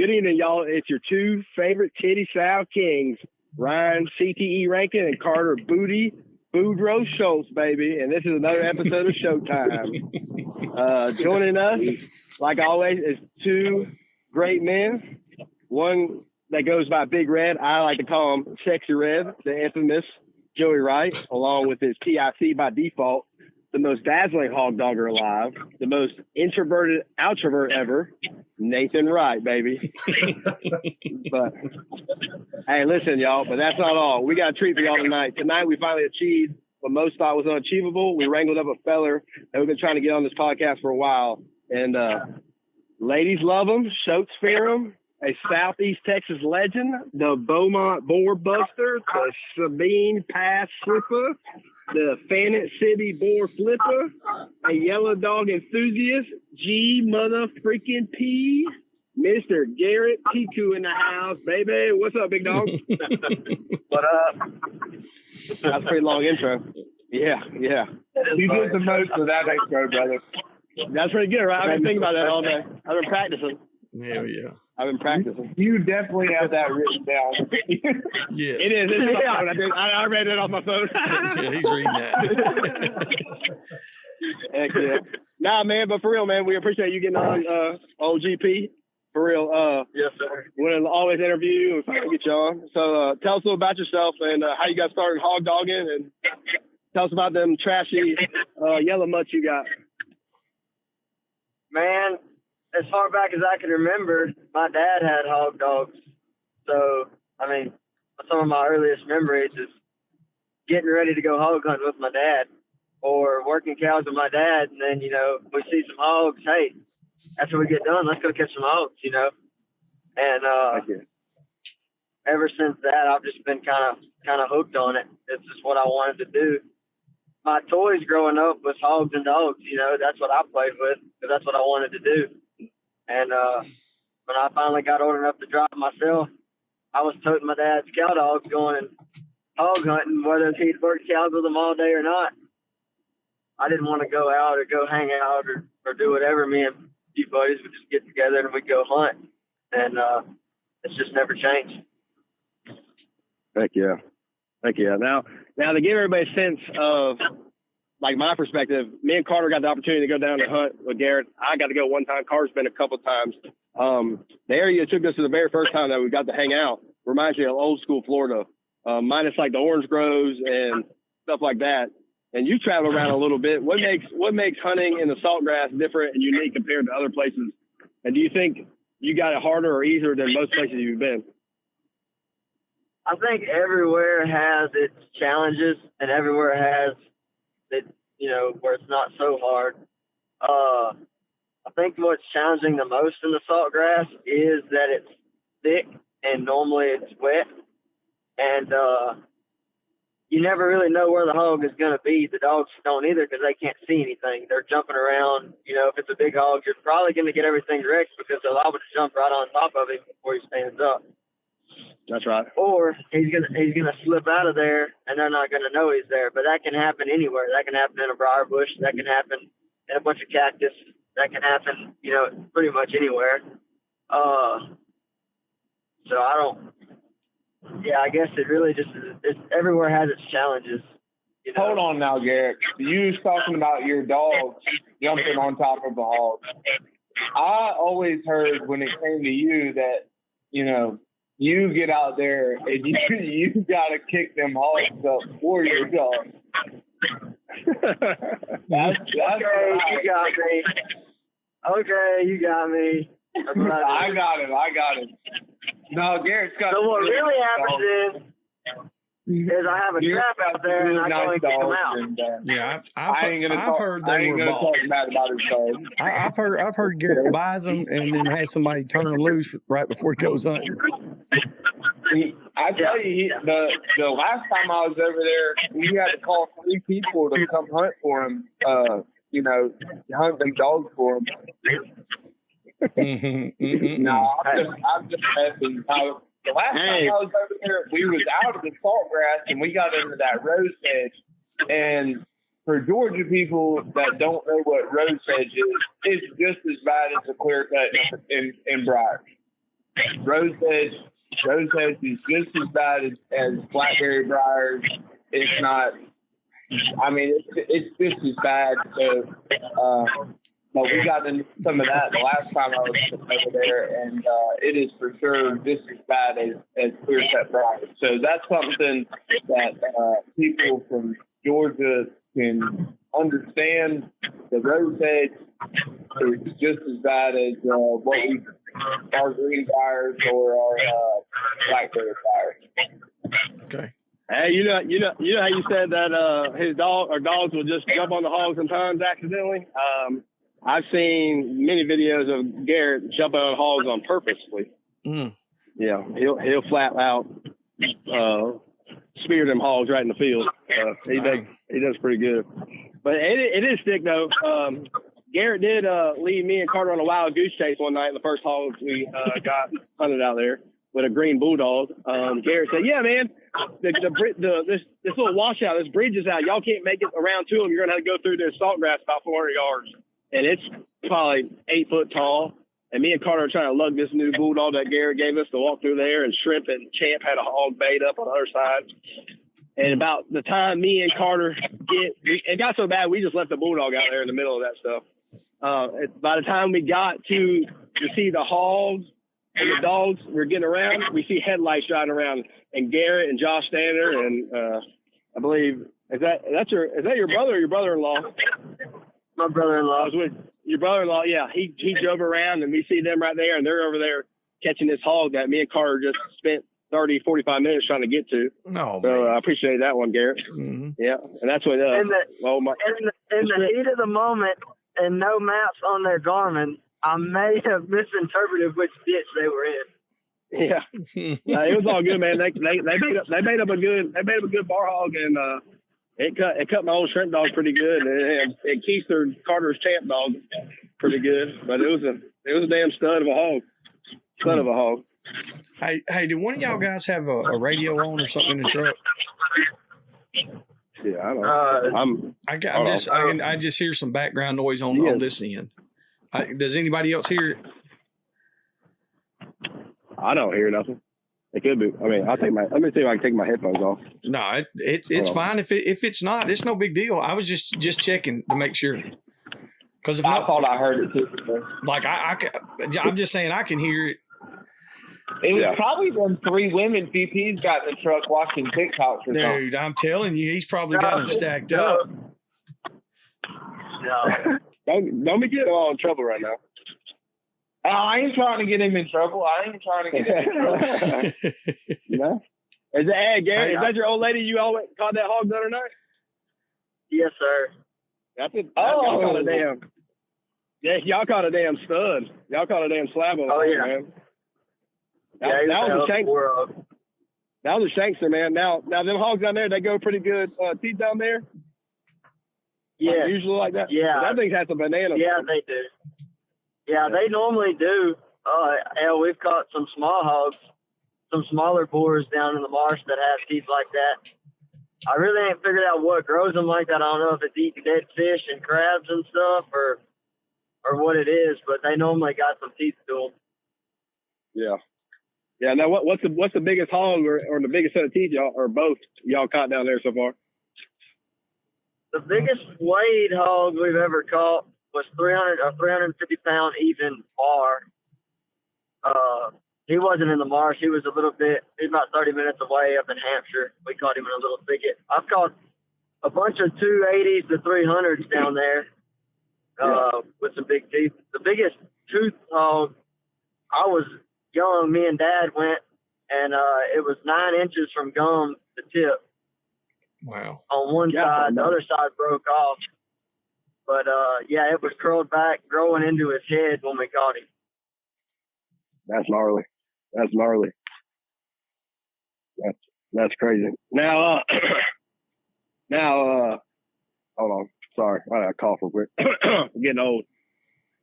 Good evening, y'all. It's your two favorite titty South kings, Ryan CTE Rankin and Carter Booty Boudreaux Schultz, baby. And this is another episode of Shoat Time. Joining us, like always, is two great men. One that goes by Big Red. I like to call him Sexy Red, the infamous Joey Wright, along with his TIC by default, the most dazzling hog dogger alive, the most introverted outrovert ever, Nathan Wright, baby. But hey, listen, y'all, but that's not all. We got a treat for y'all tonight. Tonight we finally achieved what most thought was unachievable. We wrangled up a feller that we've been trying to get on this podcast for a while. And ladies love him, Shoats fear him. A Southeast Texas legend, the Beaumont Boar Buster, the Sabine Pass Slipper, the Fannin City Boar Flipper, a yellow dog enthusiast, G mother freaking P, Mr. Garrett Picou in the house, baby. What's up, big dog? What up? That's a pretty long intro. Yeah. You did the most of that intro, brother. That's pretty good, right? I've been thinking about that all day. I've been practicing. Hell yeah. I've been practicing. You definitely have that written down. Yes. It is. It's my phone. I read it off my phone. Yeah, he's reading that. Heck yeah. Nah, man, but for real, man, we appreciate you getting on GP. For real. Yes, sir. We're gonna always interview you and finally get you on. So tell us a little about yourself and how you got started hog dogging, and tell us about them trashy yellow mutts you got. Man, as far back as I can remember, my dad had hog dogs. So, I mean, some of my earliest memories is getting ready to go hog hunting with my dad or working cows with my dad. And then, we see some hogs. Hey, after we get done, let's go catch some hogs, And ever since that, I've just been kind of hooked on it. It's just what I wanted to do. My toys growing up was hogs and dogs, that's what I played with because that's what I wanted to do. And when I finally got old enough to drive myself, I was toting my dad's cow dogs going and hog hunting, whether he'd work cows with them all day or not. I didn't want to go out or go hang out or do whatever. Me and a few buddies would just get together and we'd go hunt. And it's just never changed. Heck yeah. Now to give everybody a sense of, like, my perspective, me and Carter got the opportunity to go down and hunt with Garrett. I got to go one time. Carter's been a couple times. The area that took us to the very first time that we got to hang out reminds me of old school Florida, minus like the orange groves and stuff like that. And you travel around a little bit. What makes hunting in the saltgrass different and unique compared to other places? And do you think you got it harder or easier than most places you've been? I think everywhere has its challenges and everywhere has it, where it's not so hard. I think what's challenging the most in the saltgrass is that it's thick and normally it's wet. And you never really know where the hog is going to be. The dogs don't either because they can't see anything. They're jumping around. If it's a big hog, you're probably going to get everything wrecked because they're liable to jump right on top of him before he stands up. That's right. Or he's gonna slip out of there and they're not gonna know he's there. But that can happen anywhere. That can happen in a briar bush. That can happen in a bunch of cactus. That can happen, pretty much anywhere. So I guess it really just everywhere has its challenges. Hold on now, Garrett. You was talking about your dogs jumping on top of the hogs. I always heard when it came to you that, you get out there and you got to kick them hogs up for your dog. That's Okay, you got me. I got him. No, Garrett's got. So what really happens is I have a trap out there and I go and kick them out. Yeah, I've heard they were bought. I've heard Garrett buys them and then has somebody turn them loose right before he goes hunting. I tell you, the last time I was over there, we had to call 3 people to come hunt for him. Hunt them dogs for him. No, I'm just messing. The last time I was over there, we was out of the saltgrass and we got into that rose hedge. And for Georgia people that don't know what rose hedge is, it's just as bad as a clear cut in briars. Rosehead is just as bad as blackberry briars. It's not. I mean, it's just as bad. So, but we got into some of that the last time I was over there, and it is for sure just as bad as clear cut briars. So that's something that people from Georgia can understand. The rosehead is just as bad as our green briars or our blackberry briars. Okay. Hey, you know how you said that our dogs will just jump on the hogs sometimes accidentally. I've seen many videos of Garrett jumping on hogs on purposely. Yeah, he'll flat out spear them hogs right in the field. He does pretty good. But it is thick though. Garrett did lead me and Carter on a wild goose chase one night. The first hogs we got hunted out there with a green bulldog. Garrett said, "Yeah, man, this little washout, this bridge is out. Y'all can't make it around to them. You're gonna have to go through this salt grass about 400 yards, and it's probably 8 foot tall." And me and Carter are trying to lug this new bulldog that Garrett gave us to walk through there, and Shrimp and Champ had a hog bait up on the other side. And about the time me and Carter it got so bad we just left the bulldog out there in the middle of that stuff. By the time we got to see the hogs and the dogs were getting around, we see headlights shining around, and Garrett and Josh Stander and I believe is that your brother or your brother-in-law? My brother-in-law. I was with your brother-in-law. Yeah, he drove around, and we see them right there, and they're over there catching this hog that me and Carter just spent 30, 45 minutes trying to get to. No, so I appreciate that one, Garrett. Mm-hmm. Yeah, and that's what. In the heat of the moment, and no maps on their Garmin, I may have misinterpreted which ditch they were in. Yeah, it was all good, man. They made up a good bar hog, and it cut my old shrimp dog pretty good, and it Keith Carter's Champ dog pretty good. But it was a damn stud of a hog. Stud of a hog. Hey, do one of y'all guys have a radio on or something in the truck? Yeah, I don't know. I just hear some background noise on this end. Does anybody else hear it? I don't hear nothing. It could be. I mean, let me see if I can take my headphones off. No, it's fine. If it's not, it's no big deal. I was just checking to make sure. Because I thought I heard it too. Like I'm just saying I can hear it. It was probably them 3 women VPs got in the truck watching TikToks. Dude, I'm telling you, he's probably got them stacked up. No. Don't be getting all in trouble right now. I ain't trying to get him in trouble. No? Is that your old lady you always caught that hog the other night? Yes, sir. Y'all caught a damn. Yeah, y'all caught a damn stud. Y'all caught a damn slab on man. That was a shank. That was a shankster, man. Now them hogs down there, they go pretty good teeth down there. Yeah. Usually like that. Yeah. That thing has some bananas. Yeah, they do. Yeah, they normally do. Hell, we've caught some small hogs, some smaller boars down in the marsh that have teeth like that. I really ain't figured out what grows them like that. I don't know if it's eating dead fish and crabs and stuff or what it is, but they normally got some teeth to them. Yeah. Yeah. Now, what's the biggest hog or the biggest set of teeth y'all caught down there so far? The biggest weighed hog we've ever caught was 350 pound even bar. He wasn't in the marsh. He was about 30 minutes away up in Hampshire. We caught him in a little thicket. I've caught a bunch of 280s to 300s down there with some big teeth. The biggest tooth hog, I was young. Me and Dad went, and it was 9 inches from gum to tip. Wow. On one side, the other side broke off. But, it was curled back, growing into his head when we caught him. That's gnarly. That's crazy. Now, hold on. Sorry. I got a cough real quick. I'm getting old.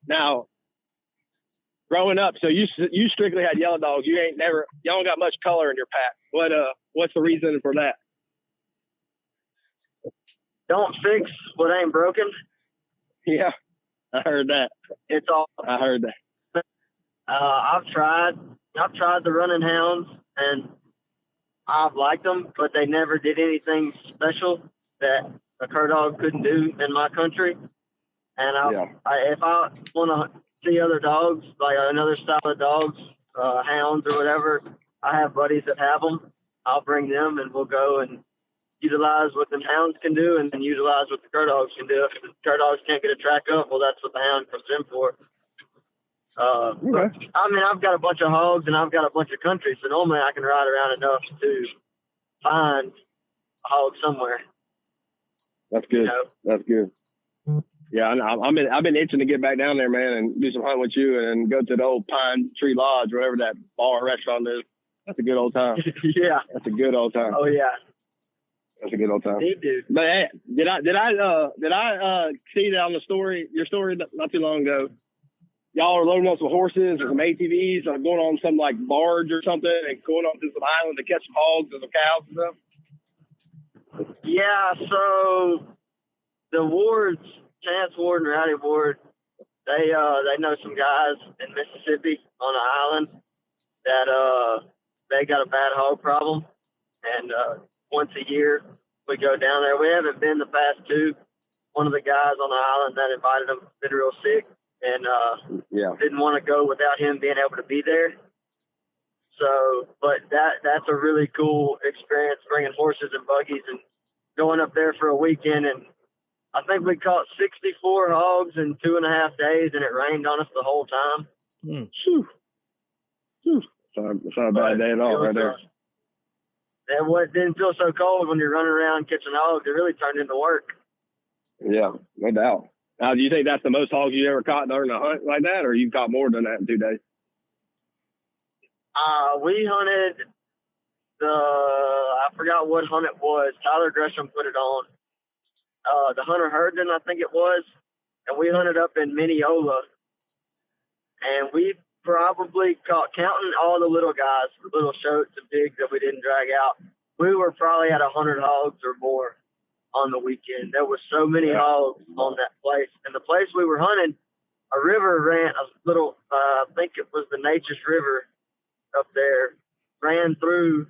Now, growing up, so you strictly had yellow dogs. You don't got much color in your pack. What's the reason for that? Don't fix what ain't broken. Yeah, I heard that. It's all. I heard that. I've tried the running hounds, and I've liked them, but they never did anything special that a cur dog couldn't do in my country. And if I want to see other dogs, like another style of dogs, hounds or whatever, I have buddies that have them. I'll bring them, and we'll go and utilize what the hounds can do, and then utilize what the cur dogs can do. If the cur dogs can't get a track up, well, that's what the hound comes in for. But, I mean, I've got a bunch of hogs and I've got a bunch of country, so normally I can ride around enough to find a hog somewhere. That's good. You know? That's good. Yeah, I've been itching to get back down there, man, and do some hunting with you, and go to the old Pine Tree Lodge, whatever that bar restaurant is. That's a good old time. Yeah, that's a good old time. Oh yeah, that's a good old time. They do. But hey, did I see that on your story not too long ago? Y'all are loading up some horses or some ATVs, or going on some like barge or something, and going on to some island to catch some hogs and some cows and stuff. Yeah, so the Wards, Chance Ward and Rowdy Ward, they know some guys in Mississippi on an island that they got a bad hog problem, and once a year we go down there. We haven't been the past two. One of the guys on the island that invited them been real sick, and didn't want to go without him being able to be there. So, but that's a really cool experience, bringing horses and buggies and going up there for a weekend. And I think we caught 64 hogs in 2.5 days, and it rained on us the whole time. It's not a bad day at all right there. And what didn't feel so cold when you're running around catching hogs, it really turned into work. Yeah, no doubt. Now, do you think that's the most hogs you ever caught during a hunt like that, or you caught more than that in 2 days? We hunted I forgot what hunt it was. Tyler Gresham put it on. The Hunter Herndon, I think it was. And we hunted up in Mineola. And we probably caught, counting all the little guys, the little shoats and bigs that we didn't drag out, we were probably at 100 hogs or more on the weekend. There was so many hogs on that place. And the place we were hunting, a river ran a little, I think it was the Nature's River up there, ran through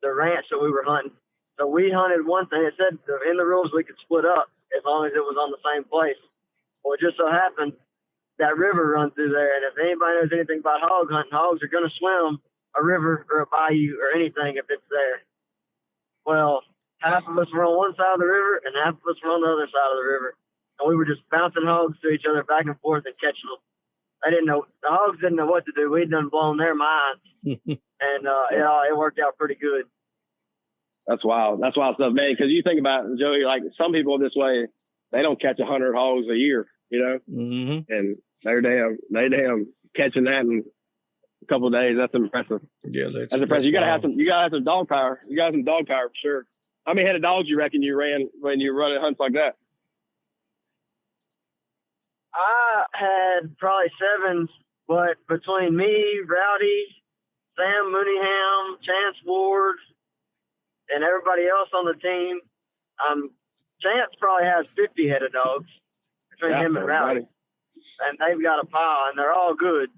the ranch that we were hunting. So we hunted one thing. It said in the rules we could split up as long as it was on the same place. Well, it just so happened that river run through there. And if anybody knows anything about hog hunting, hogs are going to swim a river or a bayou or anything if it's there. Well, half of us were on one side of the river and half of us were on the other side of the river. And we were just bouncing hogs to each other back and forth and catching them. The hogs didn't know what to do. We'd done blown their minds. And it worked out pretty good. That's wild. That's wild stuff, man. Because you think about it, Joey, like some people this way, they don't catch 100 hogs a year, you know? Mm-hmm. And they damn catching that in a couple of days. That's impressive. Yeah, that's impressive. You gotta have some dog power. You got some dog power for sure. How many headed dogs you reckon you ran when you were running hunts like that? I had probably 7, but between me, Rowdy, Sam Mooneyham, Chance Ward, and everybody else on the team, Chance probably has 50 headed dogs between him and Rowdy. And they've got a pile, and they're all good.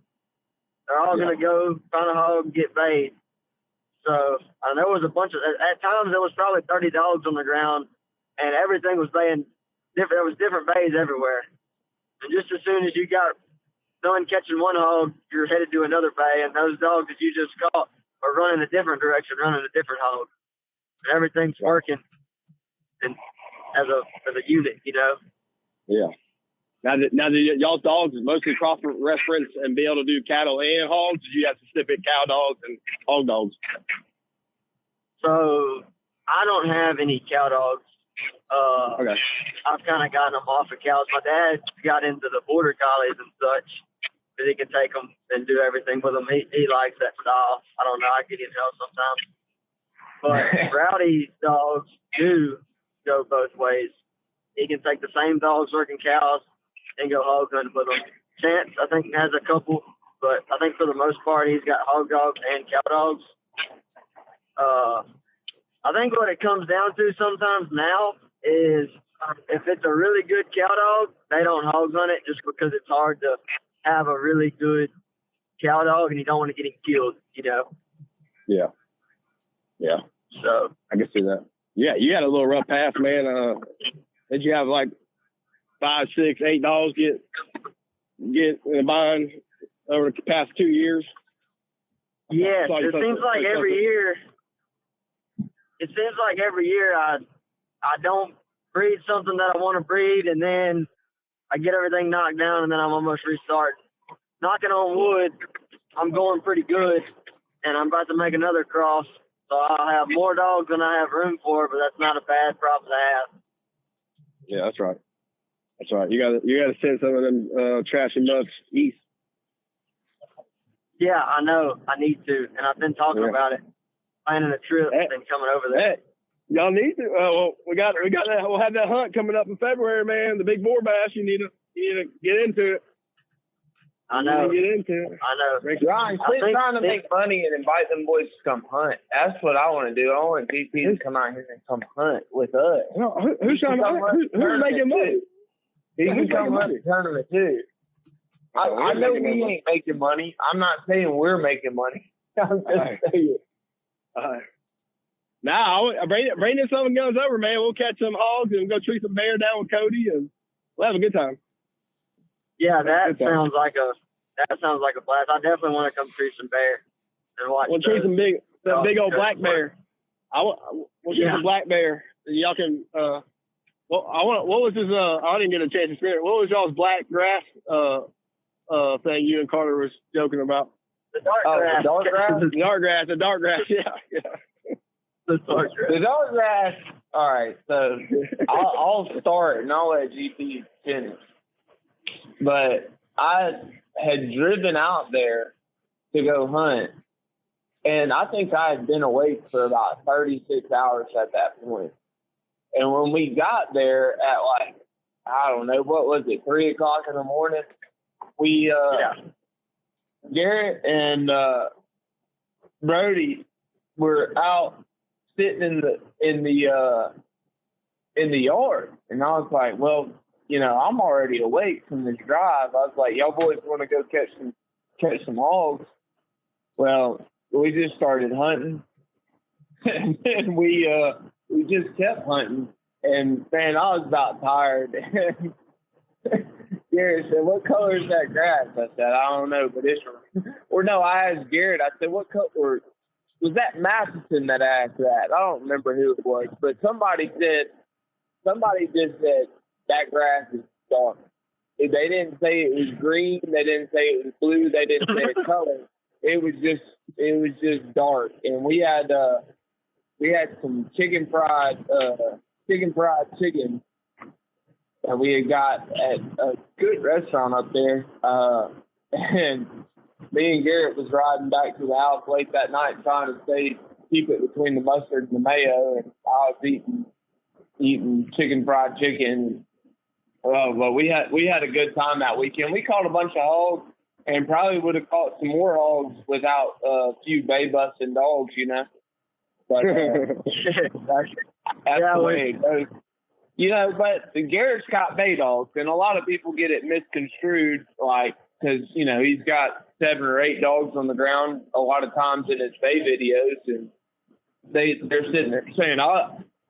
They're all going to go find a hog and get bayed. So there was a bunch of, at times there was probably 30 dogs on the ground, and everything was baying different. There was different bays everywhere. And just as soon as you got done catching one hog, you're headed to another bay, and those dogs that you just caught are running a different direction, running a different hog. And everything's working and as a unit, you know? Yeah. Now, do y'all's dogs mostly cross-reference and be able to do cattle and hogs? Did you have specific cow dogs and hog dogs? So I don't have any cow dogs. Okay. I've kind of gotten them off of cows. My dad got into the border collies and such, because he can take them and do everything with them. He likes that style. I don't know. I get in hell sometimes. But Rowdy dogs do go both ways. He can take the same dogs working cows and go hog hunting with them. Chance, I think, has a couple, but I think for the most part he's got hog dogs and cow dogs. I think what it comes down to sometimes now is if it's a really good cow dog, they don't hog hunt it just because it's hard to have a really good cow dog, and you don't want to get him killed, you know. Yeah. So I can see that. Yeah, you had a little rough pass, man. Did you have like 5, 6, 8 dogs get in a bind over the past 2 years? yeah, it seems like every year. It seems like every year I don't breed something that I want to breed, and then I get everything knocked down, and then I'm almost restarting. Knocking on wood, I'm going pretty good, and I'm about to make another cross. So I'll have more dogs than I have room for, but that's not a bad problem to have. Yeah, that's right. That's right. You gotta send some of them trashy mugs east. Yeah, I know. I need to, and I've been talking about it. Planning a trip and coming over there. Hey, y'all need to. Well, we got that. We'll have that hunt coming up in February, man. The big boar bass. You need to get into it. I know. Get into it. I know. Ryan, quit trying to make money and invite them boys to come hunt. That's what I want to do. I want GP to come out here and come hunt with us. No, who's making money? He can come hunt the tournament too. I know we ain't making money. I'm not saying we're making money. I'm just saying. Now, bring this some guns over, man. We'll catch some hogs and go treat some bear down with Cody, and we'll have a good time. Yeah, that sounds like a blast. I definitely want to come treat some bear and watch. We'll treat some big old black bear. We'll treat some black bear. Y'all can. What was this? I didn't get a chance to experience. What was y'all's black grass thing you and Carter was joking about? The dark grass. The dark grass. The dark grass. Yeah. The dark grass. All right, so I'll start and I'll let GP finish. But I had driven out there to go hunt, and I think I had been awake for about 36 hours at that point. And when we got there at like, I don't know, what was it, 3 o'clock in the morning, we, Garrett and Brody were out sitting in the yard, and I was like, well, you know, I'm already awake from this drive. I was like, y'all boys want to go catch some hogs? Well, we just started hunting, and then we just kept hunting. And man, I was about tired. Garrett said, "What color is that grass?" I said, "I don't know, but it's." Or no, I asked Garrett. I said, "What color was that?" Matheson that asked that. I don't remember who it was, but somebody just said that grass is dark. They didn't say it was green. They didn't say it was blue. They didn't say the color. It was just dark. And we had some chicken fried chicken that we had got at a good restaurant up there. And me and Garrett was riding back to the house late that night trying to keep it between the mustard and the mayo. And I was eating chicken fried chicken. But we had a good time that weekend. We caught a bunch of hogs and probably would have caught some more hogs without a few bay busting dogs, you know. But that's the way it goes. You know, but Garrett's got bay dogs, and a lot of people get it misconstrued, like, because, you know, he's got 7 or 8 dogs on the ground a lot of times in his bay videos, and they're sitting there saying,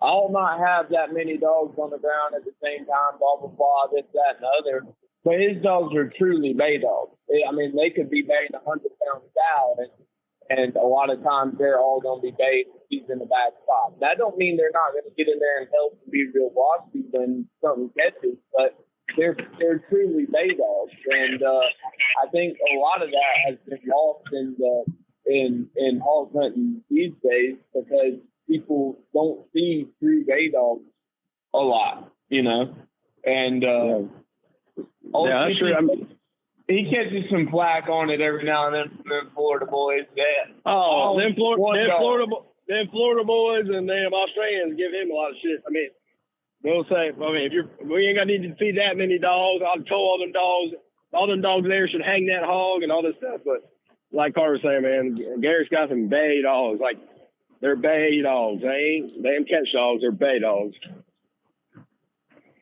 I'll not have that many dogs on the ground at the same time, blah, blah, blah, this, that, and the other. But his dogs are truly bay dogs. I mean, they could be baying 100-pound cow, and a lot of times they're all going to be bayed if he's in a bad spot. That don't mean they're not going to get in there and help and be real waspy when something catches, but they're truly bay dogs. And I think a lot of that has been lost in hog hunting these days because people don't see true bay dogs a lot, you know. And that's true. He catches some flack on it every now and then from them Florida boys. Them Florida boys and them Australians give him a lot of shit. I mean, they'll say, we ain't gonna need to feed that many dogs. I'll tell all them dogs there should hang that hog and all this stuff. But like Carter was saying, man, Garrett's got some bay dogs. Like, they're bay dogs. They ain't catch dogs. They're bay dogs.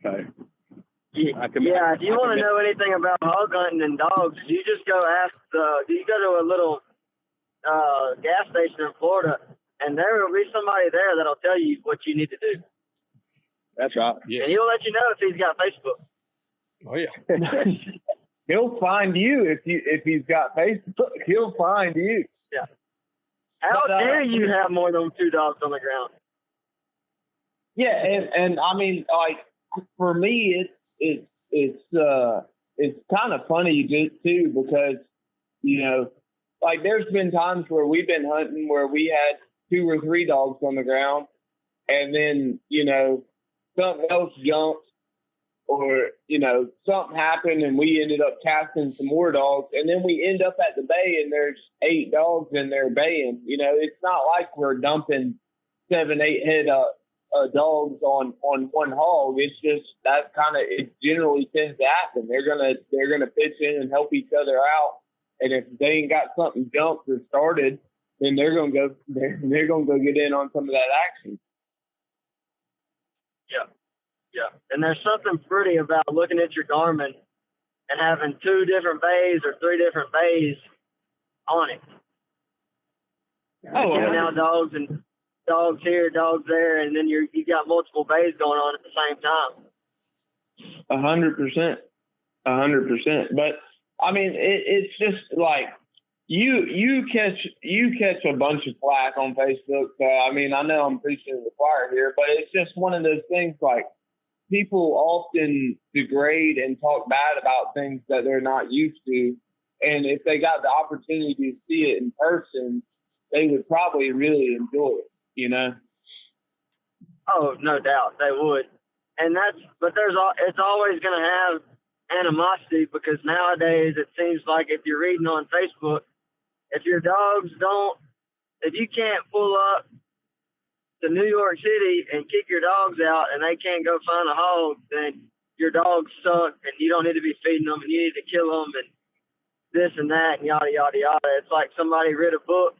Okay. Yeah, if you want to know anything about hog hunting and dogs, you just go ask you go to a little gas station in Florida, and there will be somebody there that'll tell you what you need to do. That's right. Yes. And he'll let you know if he's got Facebook. Oh yeah. He'll find you if he's got Facebook. He'll find you. Yeah. How dare you have more than 2 dogs on the ground? Yeah, and I mean, like, for me, it's kind of funny too, because, you know, like, there's been times where we've been hunting where we had 2 or 3 dogs on the ground, and then, you know, something else jumped, or, you know, something happened and we ended up casting some more dogs, and then we end up at the bay and there's 8 dogs in there baying. You know, it's not like we're dumping 7, 8 head dogs on one hog. It's just that it generally tends to happen. They're gonna pitch in and help each other out, and if they ain't got something jumped or started, then they're gonna go get in on some of that action. Yeah, and there's something pretty about looking at your Garmin and having 2 different bays or 3 different bays on it. Oh, giving out dogs and dogs here, dogs there, and then you got multiple bays going on at the same time. 100%. But I mean, it's just like you catch a bunch of flack on Facebook. I mean, I know I'm preaching to the choir here, but it's just one of those things, like, people often degrade and talk bad about things that they're not used to. And if they got the opportunity to see it in person, they would probably really enjoy it, you know? Oh, no doubt they would. And it's always going to have animosity, because nowadays it seems like if you're reading on Facebook, if you can't pull up to New York City and kick your dogs out and they can't go find a hog, then your dogs suck and you don't need to be feeding them and you need to kill them and this and that and yada, yada, yada. It's like somebody wrote a book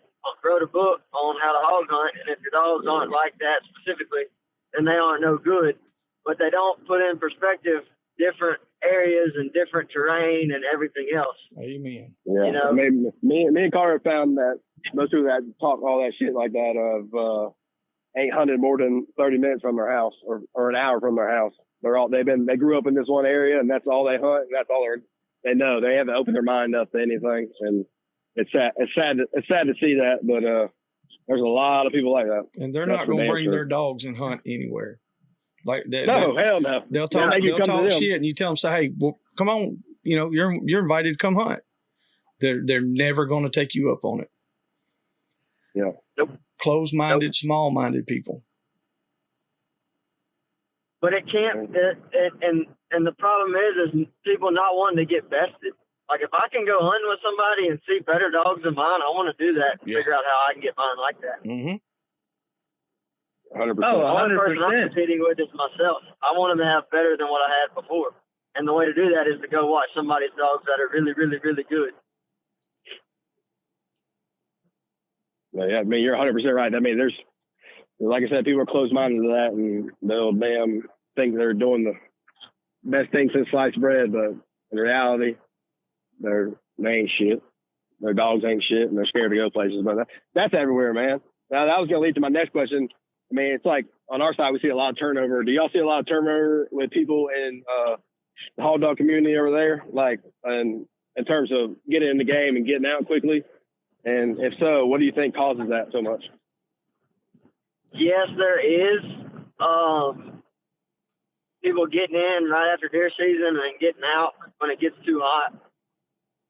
on how to hog hunt, and if your dogs aren't like that specifically, then they aren't no good. But they don't put in perspective different areas and different terrain and everything else. Amen. Yeah. You know? I mean, me and Carter found that most people that talk all that shit like that ain't hunted more than 30 minutes from their house or an hour from their house. They grew up in this one area, and that's all they hunt, and that's all they know. They haven't opened their mind up to anything, and it's sad to see that, but there's a lot of people like that. And they're not going to bring their dogs and hunt anywhere. Like hell no. They'll talk shit, and you tell them, say, hey, well, come on, you know, you're invited to come hunt. They're never going to take you up on it. Yeah. Nope. Closed-minded, small-minded people. But it can't. And the problem is people not wanting to get bested. Like, if I can go hunting with somebody and see better dogs than mine, I want to do that. And figure out how I can get mine like that. Mm-hmm. 100%. Oh, 100%. The only person I'm competing with is myself. I want them to have better than what I had before. And the way to do that is to go watch somebody's dogs that are really, really, really good. Yeah, I mean, you're 100% right. I mean, like I said, people are closed-minded to that, and they'll think they're doing the best thing since sliced bread, but in reality, they ain't shit. Their dogs ain't shit, and they're scared to go places. But that's everywhere, man. Now, that was going to lead to my next question. I mean, it's like on our side, we see a lot of turnover. Do y'all see a lot of turnover with people in the hog dog community over there? Like, in terms of getting in the game and getting out quickly? And if so, what do you think causes that so much? Yes, there is. People getting in right after deer season and getting out when it gets too hot.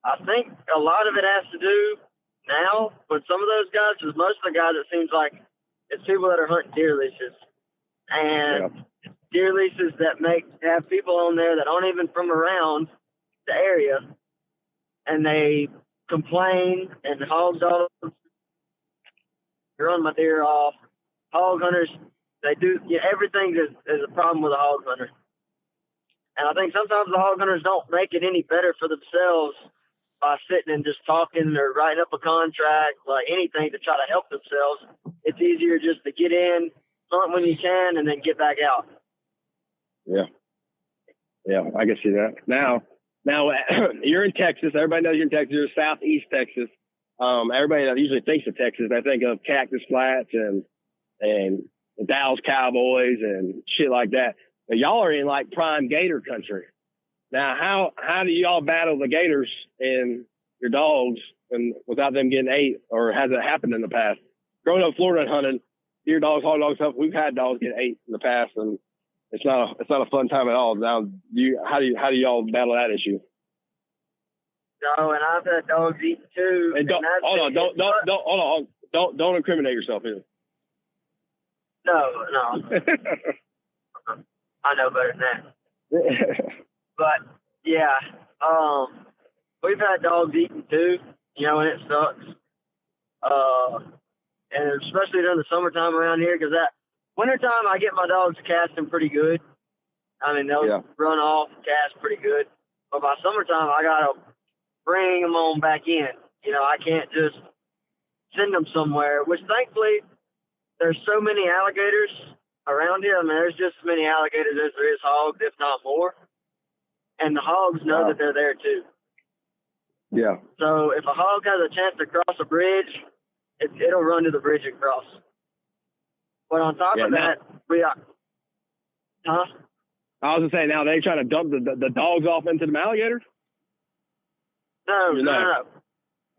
I think a lot of it has to do now with some of those guys, because most of the guys, it seems like it's people that are hunting deer leases. And deer leases that have people on there that aren't even from around the area, and they complain, and hog dogs run my deer off. Hog hunters, they do everything is a problem with a hog hunter. And I think sometimes the hog hunters don't make it any better for themselves by sitting and just talking or writing up a contract, like anything to try to help themselves. It's easier just to get in, hunt when you can, and then get back out. Yeah. Yeah, I can see that. Now, you're in Texas. Everybody knows you're in Texas. You're Southeast Texas. Everybody that usually thinks of Texas, they think of Cactus Flats and the Dallas Cowboys and shit like that. But y'all are in like prime gator country. Now, how do y'all battle the gators and your dogs and without them getting ate, or has it happened in the past? Growing up Florida and hunting, deer dogs, hog dogs, stuff, we've had dogs get ate in the past, and it's not a fun time at all. Now, how do y'all battle that issue? No, and I've had dogs eat too. And don't incriminate yourself here. No. I know better than that. But yeah, we've had dogs eaten too, and it sucks. And especially during the summertime around here, because that wintertime I get my dogs casting pretty good. I mean, they'll run off, cast pretty good. But by summertime, I gotta bring them on back in. I can't just send them somewhere. Which thankfully, there's so many alligators around here. I mean, there's just as many alligators as there is hogs, if not more. And the hogs know that they're there too. Yeah. So if a hog has a chance to cross a bridge, it'll run to the bridge and cross. But on top of that, I was gonna say, now they trying to dump the dogs off into the alligators? No.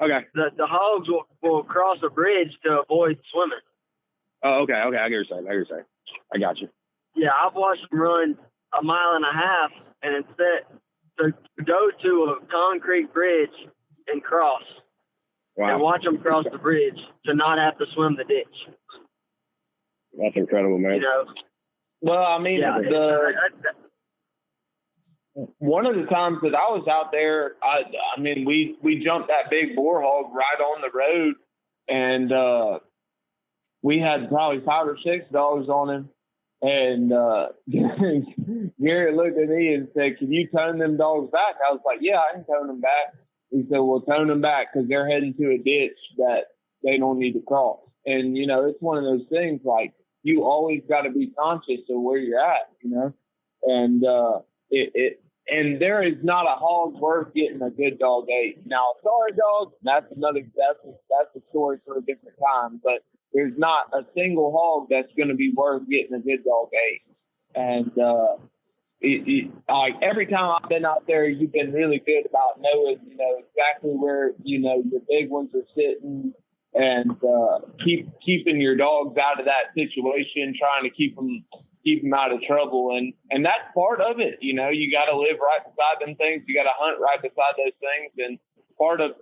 Okay. The hogs will cross a bridge to avoid swimming. Oh, okay. I get what you're saying. I got you. Yeah, I've watched them run 1.5 miles, and instead to go to a concrete bridge and cross. Wow. And watch them cross the bridge to not have to swim the ditch. That's incredible, man. Well, I mean, one of the times that I was out there, I mean, we jumped that big boar hog right on the road, and we had probably 5 or 6 dogs on him. And Garrett looked at me and said, "Can you tone them dogs back?" I was like, "Yeah, I can tone them back." He said, "Well, tone them back because they're heading to a ditch that they don't need to cross." And, it's one of those things, like, you always got to be conscious of where you're at, and and there is not a hog worth getting a good dog ate. Now, a sorry dog, that's a story for a different time, but there's not a single hog that's going to be worth getting a good dog ate. And like every time I've been out there, you've been really good about knowing, exactly where, your big ones are sitting, and keeping your dogs out of that situation, trying to keep them out of trouble. And that's part of it. You got to live right beside them things. You got to hunt right beside those things. And part of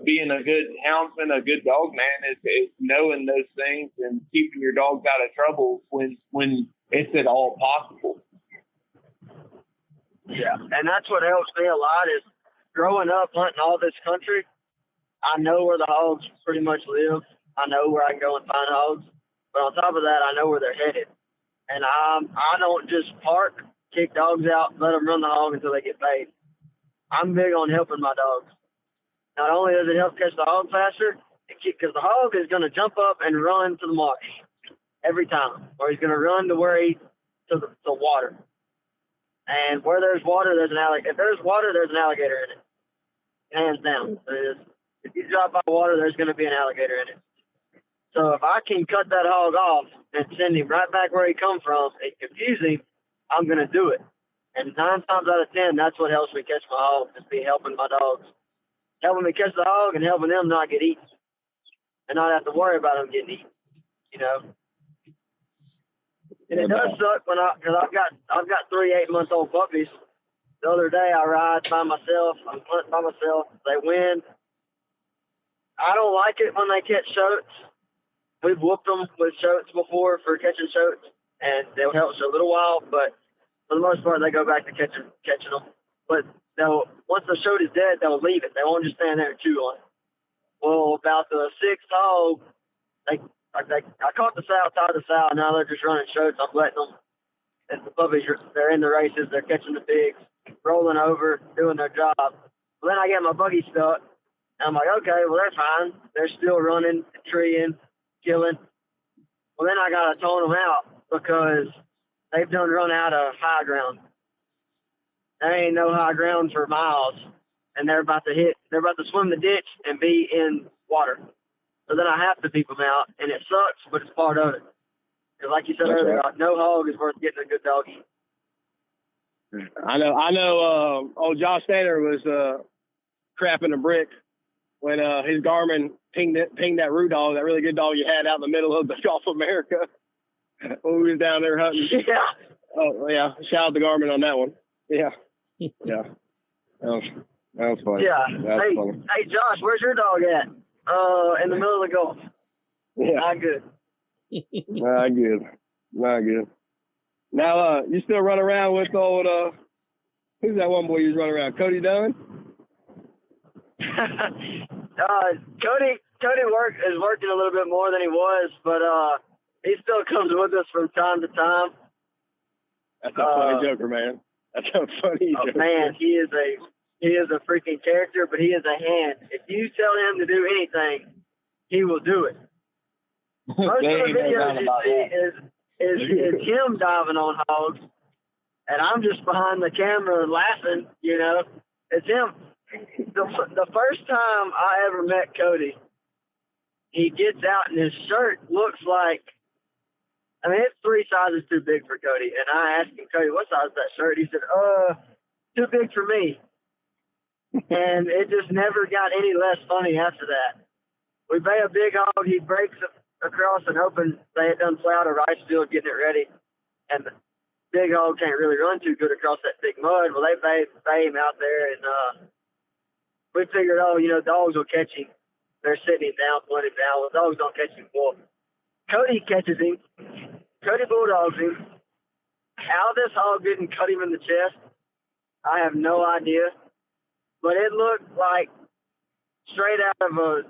being a good houndsman, a good dog man is knowing those things and keeping your dogs out of trouble when it's at all possible. Yeah, and that's what helps me a lot is growing up hunting all this country. I know where the hogs pretty much live. I know where I can go and find hogs. But on top of that, I know where they're headed. And I don't just park, kick dogs out, let them run the hog until they get paid. I'm big on helping my dogs. Not only does it help catch the hog faster, because the hog is going to jump up and run to the marsh every time, or he's going to run to to the water. And where there's water, there's an alligator. If there's water, there's an alligator in it. Hands down. If you drop by water, there's going to be an alligator in it. So if I can cut that hog off and send him right back where he come from and confuse him, I'm going to do it. And 9 times out of 10, that's what helps me catch my hog, is be helping my dogs. Helping me catch the hog and helping them not get eaten. And not have to worry about them getting eaten, And it does suck because I've got 3 8-month-old puppies. The other day I ride by myself, I'm hunting by myself, they win. I don't like it when they catch shoats. We've whooped them with shoats before for catching shoats, and they'll help us a little while, but for the most part they go back to catching them. But once the shoat is dead, they'll leave it. They won't just stand there and chew on it. Well, about the 6th hog, I caught the sow, tied the sow, and now they're just running shoats. I'm letting them. And the puppies, they're in the races. They're catching the pigs, rolling over, doing their job. Well, then I get my buggy stuck. And I'm like, okay, well, they're fine. They're still running, treeing, killing. Well, then I got to tone them out because they've done run out of high ground. there ain't no high ground for miles, and they're about to swim the ditch and be in water. So then I have to peep them out, and it sucks, but it's part of it. Because like you said earlier, no hog is worth getting a good doggy. I know. Old Josh Tanner was crapping a brick when his Garmin pinged that Roo dog, that really good dog you had out in the middle of the Gulf of America when we was down there hunting. Yeah. Oh yeah, shout out to Garmin on that one. Yeah, yeah. That was funny. Yeah. Funny. Hey, Josh, where's your dog at? In the middle of the Gulf. Yeah. Not good. Not good. Now, you still run around with old, who's that one boy you was running around? Cody Dunn? Cody is working a little bit more than he was, but he still comes with us from time to time. That's a funny joker, man. That's a funny joker. Man, he is a freaking character, but he is a hand. If you tell him to do anything, he will do it. Most of the videos you see is him diving on hogs, and I'm just behind the camera laughing, you know. It's him. The first time I ever met Cody, he gets out and his shirt looks like, I mean, it's 3 sizes too big for Cody. And I asked him, Cody, what size is that shirt? He said, too big for me. And it just never got any less funny after that. We bay a big hog. He breaks across an open. They had done plowed a rice field getting it ready. And the big hog can't really run too good across that thick mud. Well, they bay him out there. And we figured, dogs will catch him. They're sitting him down, pulling him down. Well, dogs don't catch him. Well, Cody catches him. Cody bulldogs him. How this hog didn't cut him in the chest, I have no idea. But it looked like straight out of a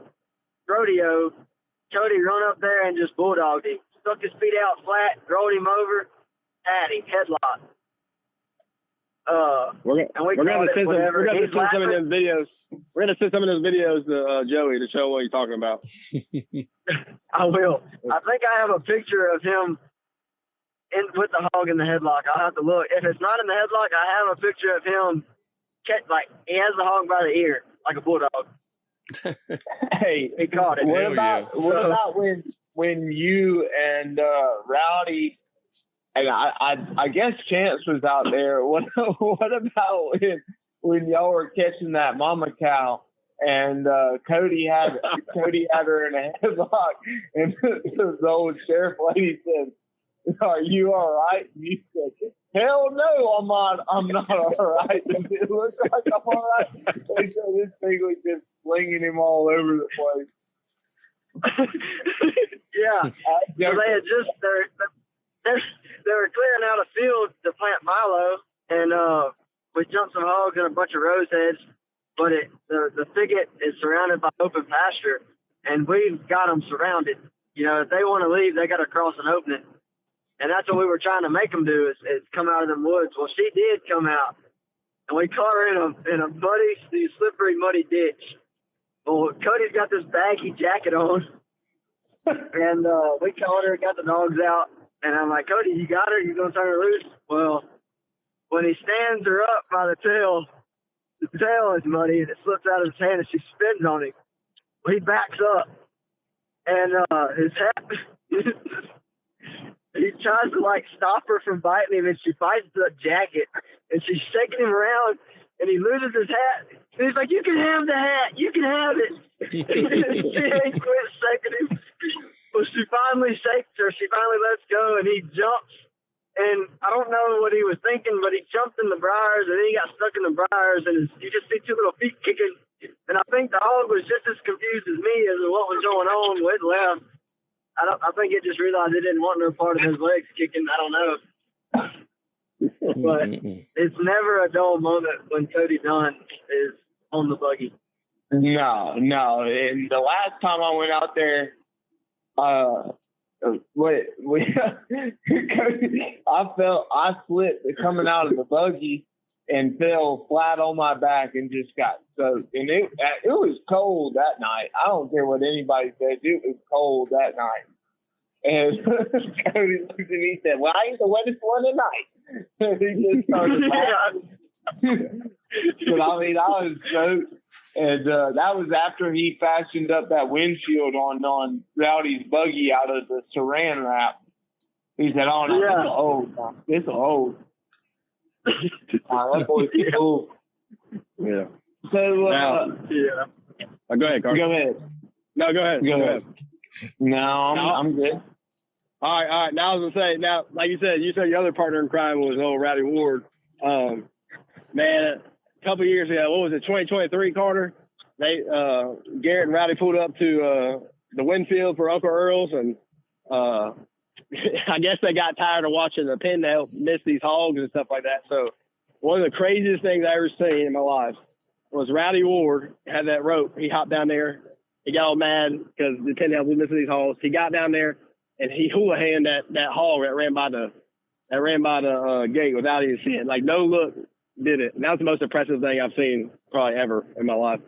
rodeo. Cody run up there and just bulldogged him. Stuck his feet out flat, rolled him over, had him, headlock. We're gonna send some of them videos. We're gonna send some of those videos to Joey to show what you're talking about. I will. I think I have a picture of him with the hog in the headlock. I'll have to look. If it's not in the headlock, I have a picture of him. He has the hog by the ear, like a bulldog. Hey, he caught it. What about when you and Rowdy? And I guess Chance was out there. What about when y'all were catching that mama cow and Cody had her in a headlock and the old sheriff lady said, "Are you all right?" And you said, "Hell no, I'm not all right." It looks like I'm all right. They said this thing was just flinging him all over the place. Yeah, so they had just they were clearing out a field to plant milo, and we jumped some hogs and a bunch of rose heads, but the thicket is surrounded by open pasture, and we've got them surrounded. If they want to leave, they got to cross an opening, and that's what we were trying to make them do is come out of them woods. Well, she did come out, and we caught her in a muddy, slippery, muddy ditch. Well, Cody's got this baggy jacket on, and we caught her, got the dogs out. And I'm like, Cody, you got her? You going to turn her loose? Well, when he stands her up by the tail is muddy, and it slips out of his hand, and she spins on him. Well, he backs up, and his hat, he tries to, stop her from biting him, and she bites the jacket, and she's shaking him around, and he loses his hat. And he's like, "You can have the hat. You can have it." She ain't quit shaking him. Well, she finally shakes her. She finally lets go, and he jumps. And I don't know what he was thinking, but he jumped in the briars, and then he got stuck in the briars, and you just see 2 little feet kicking. And I think the hog was just as confused as me as to what was going on with left. I think it just realized it didn't want no part of his legs kicking. I don't know. But it's never a dull moment when Cody Dunn is on the buggy. No. And the last time I went out there, I slipped coming out of the buggy and fell flat on my back and just got soaked. And it was cold that night. I don't care what anybody says. It was cold that night. And Cody looked at me and said, "Well, I ain't the wettest one tonight." And he just started laughing. But I mean, I was stoked. And that was after he fashioned up that windshield on Rowdy's buggy out of the saran wrap. He said, "Oh no, Yeah. it's old. It's old." That boy's cool. Yeah. So Yeah. Go ahead, Carl. go ahead. No, go ahead. Go ahead. No, I'm good. All right. Now I was gonna say, now, like you said your other partner in crime was old Rowdy Ward. Man, a couple of years ago, what was it, 2023, Carter? They Garrett and Rowdy pulled up to the Winfield for Uncle Earl's, and I guess they got tired of watching the pen help miss these hogs and stuff like that. So one of the craziest things I ever seen in my life was Rowdy Ward had that rope. He hopped down there. He got all mad because the pen help was missing these hogs. He got down there and he hula hand that hog that ran by the gate without even seeing it. Like, no look, did it. And that was the most impressive thing I've seen probably ever in my life.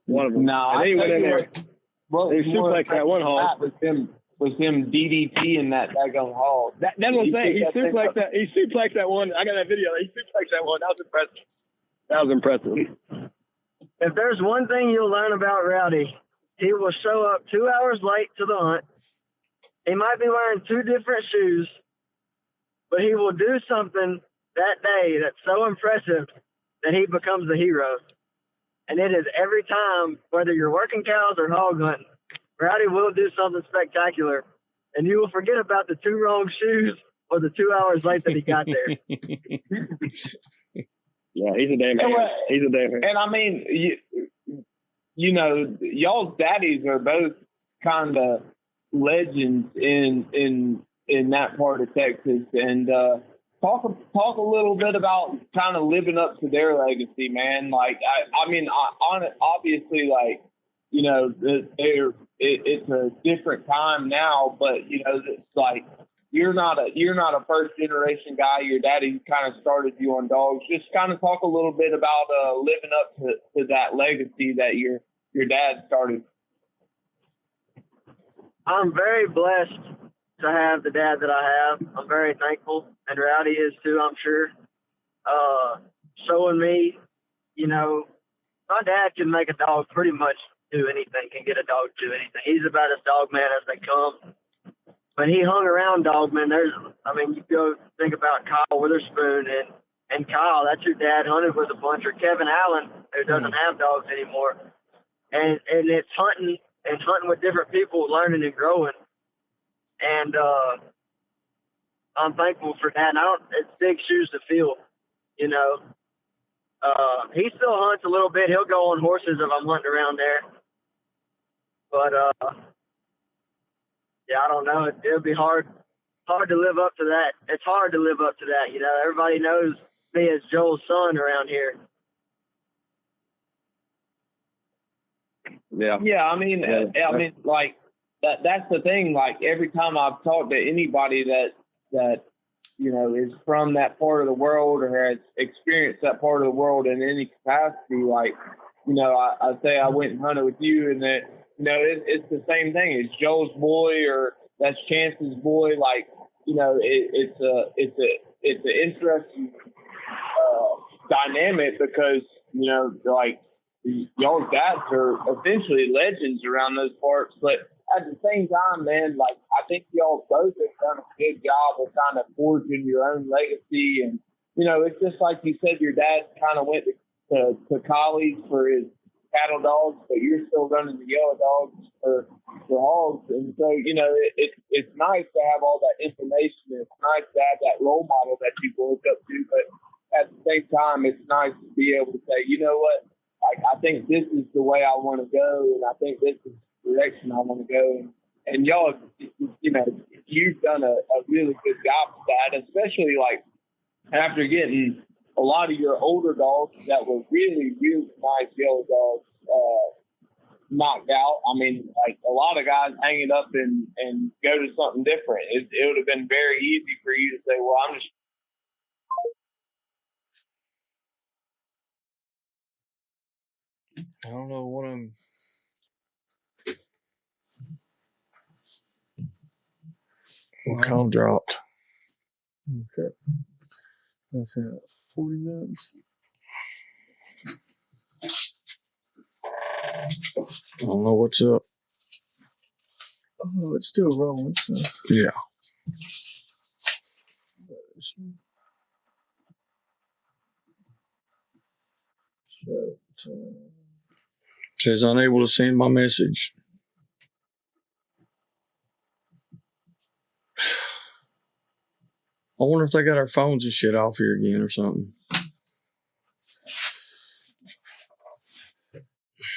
One of them. No, and he went in there. Well, they suplexed that one hog. Was him DDT-ing that daggone hog. That's what I'm saying. He suplexed that one. I got that video. He suplexed that one. That was impressive. If there's one thing you'll learn about Rowdy, he will show up 2 hours late to the hunt. He might be wearing 2 different shoes, but he will do something that day that's so impressive that he becomes the hero. And it is every time, whether you're working cows or hog hunting, Rowdy will do something spectacular, and you will forget about the 2 wrong shoes or the 2 hours late that he got there. Yeah, he's a damn man. He's a damn man. And I mean, you know, y'all's daddies are both kind of legends in that part of Texas. And talk a little bit about kind of living up to their legacy, man. Like, I mean, obviously, like, you know, it's a different time now, but you know, it's like you're not a first generation guy. Your daddy kind of started you on dogs. Just kind of talk a little bit about living up to that legacy that your dad started. I'm very blessed to have the dad that I have. I'm very thankful, and Rowdy is too, I'm sure. Showing me, you know, my dad can make a dog pretty much do anything, can get a dog to do anything. He's about as dog man as they come. But he hung around dogmen. You go think about Kyle Witherspoon and Kyle, that's your dad hunted with a bunch, or Kevin Allen, who doesn't have dogs anymore. And it's hunting with different people, learning and growing. And I'm thankful for that. And it's big shoes to fill, you know. He still hunts a little bit. He'll go on horses if I'm hunting around there. But yeah, I don't know. It'll be hard to live up to that. It's hard to live up to that. You know, everybody knows me as Joel's son around here. Yeah. Yeah, I mean, like that's the thing. Like, every time I've talked to anybody that you know is from that part of the world or has experienced that part of the world in any capacity, like, you know, I say I went and hunted with you, and that, you know, it's the same thing. It's Joel's boy or that's Chance's boy. Like, you know, it's an interesting dynamic because, you know, like, y'all's dads are essentially legends around those parts. But at the same time, man, like, I think y'all both have done a good job of kind of forging your own legacy. And, you know, it's just like you said, your dad kind of went to college for his cattle dogs, but you're still running the yellow dogs for hogs. And so, you know, it's nice to have all that information. It's nice to have that role model that you look up to, but at the same time, it's nice to be able to say, you know what, like, I think this is the way I want to go, and I think this is the direction I want to go. And y'all, you know, you've done a really good job of that, especially like after getting a lot of your older dogs that were really, really nice yellow dogs knocked out. I mean, like, a lot of guys hang it up and go to something different. It would have been very easy for you to say, well, I'm just. I don't know what I'm. Call dropped. Okay. That's it. 40 minutes. I don't know what's up. Oh, it's still rolling. So. Yeah. Says unable to send my message. I wonder if they got our phones and shit off here again or something.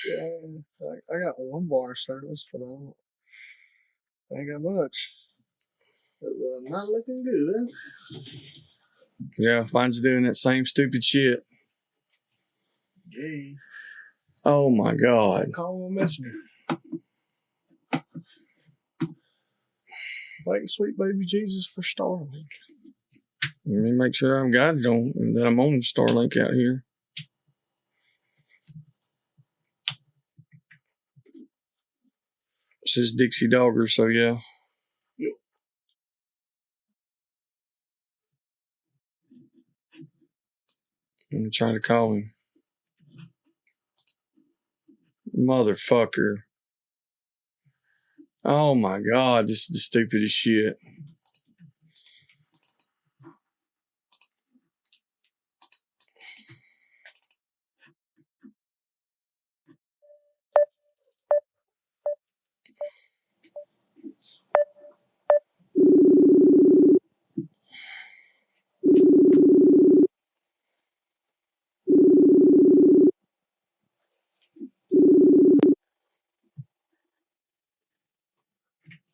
Yeah, I got one bar service, but I ain't got much. But, not looking good. Yeah, mine's doing that same stupid shit. Yay. Oh my God. Call him a messenger. Thank sweet baby Jesus for Starlink. Let me make sure I've got it on, that I'm on Starlink out here. This is Dixie Dogger, so yeah. Yep. I'm trying to call him. Motherfucker. Oh my God, this is the stupidest shit.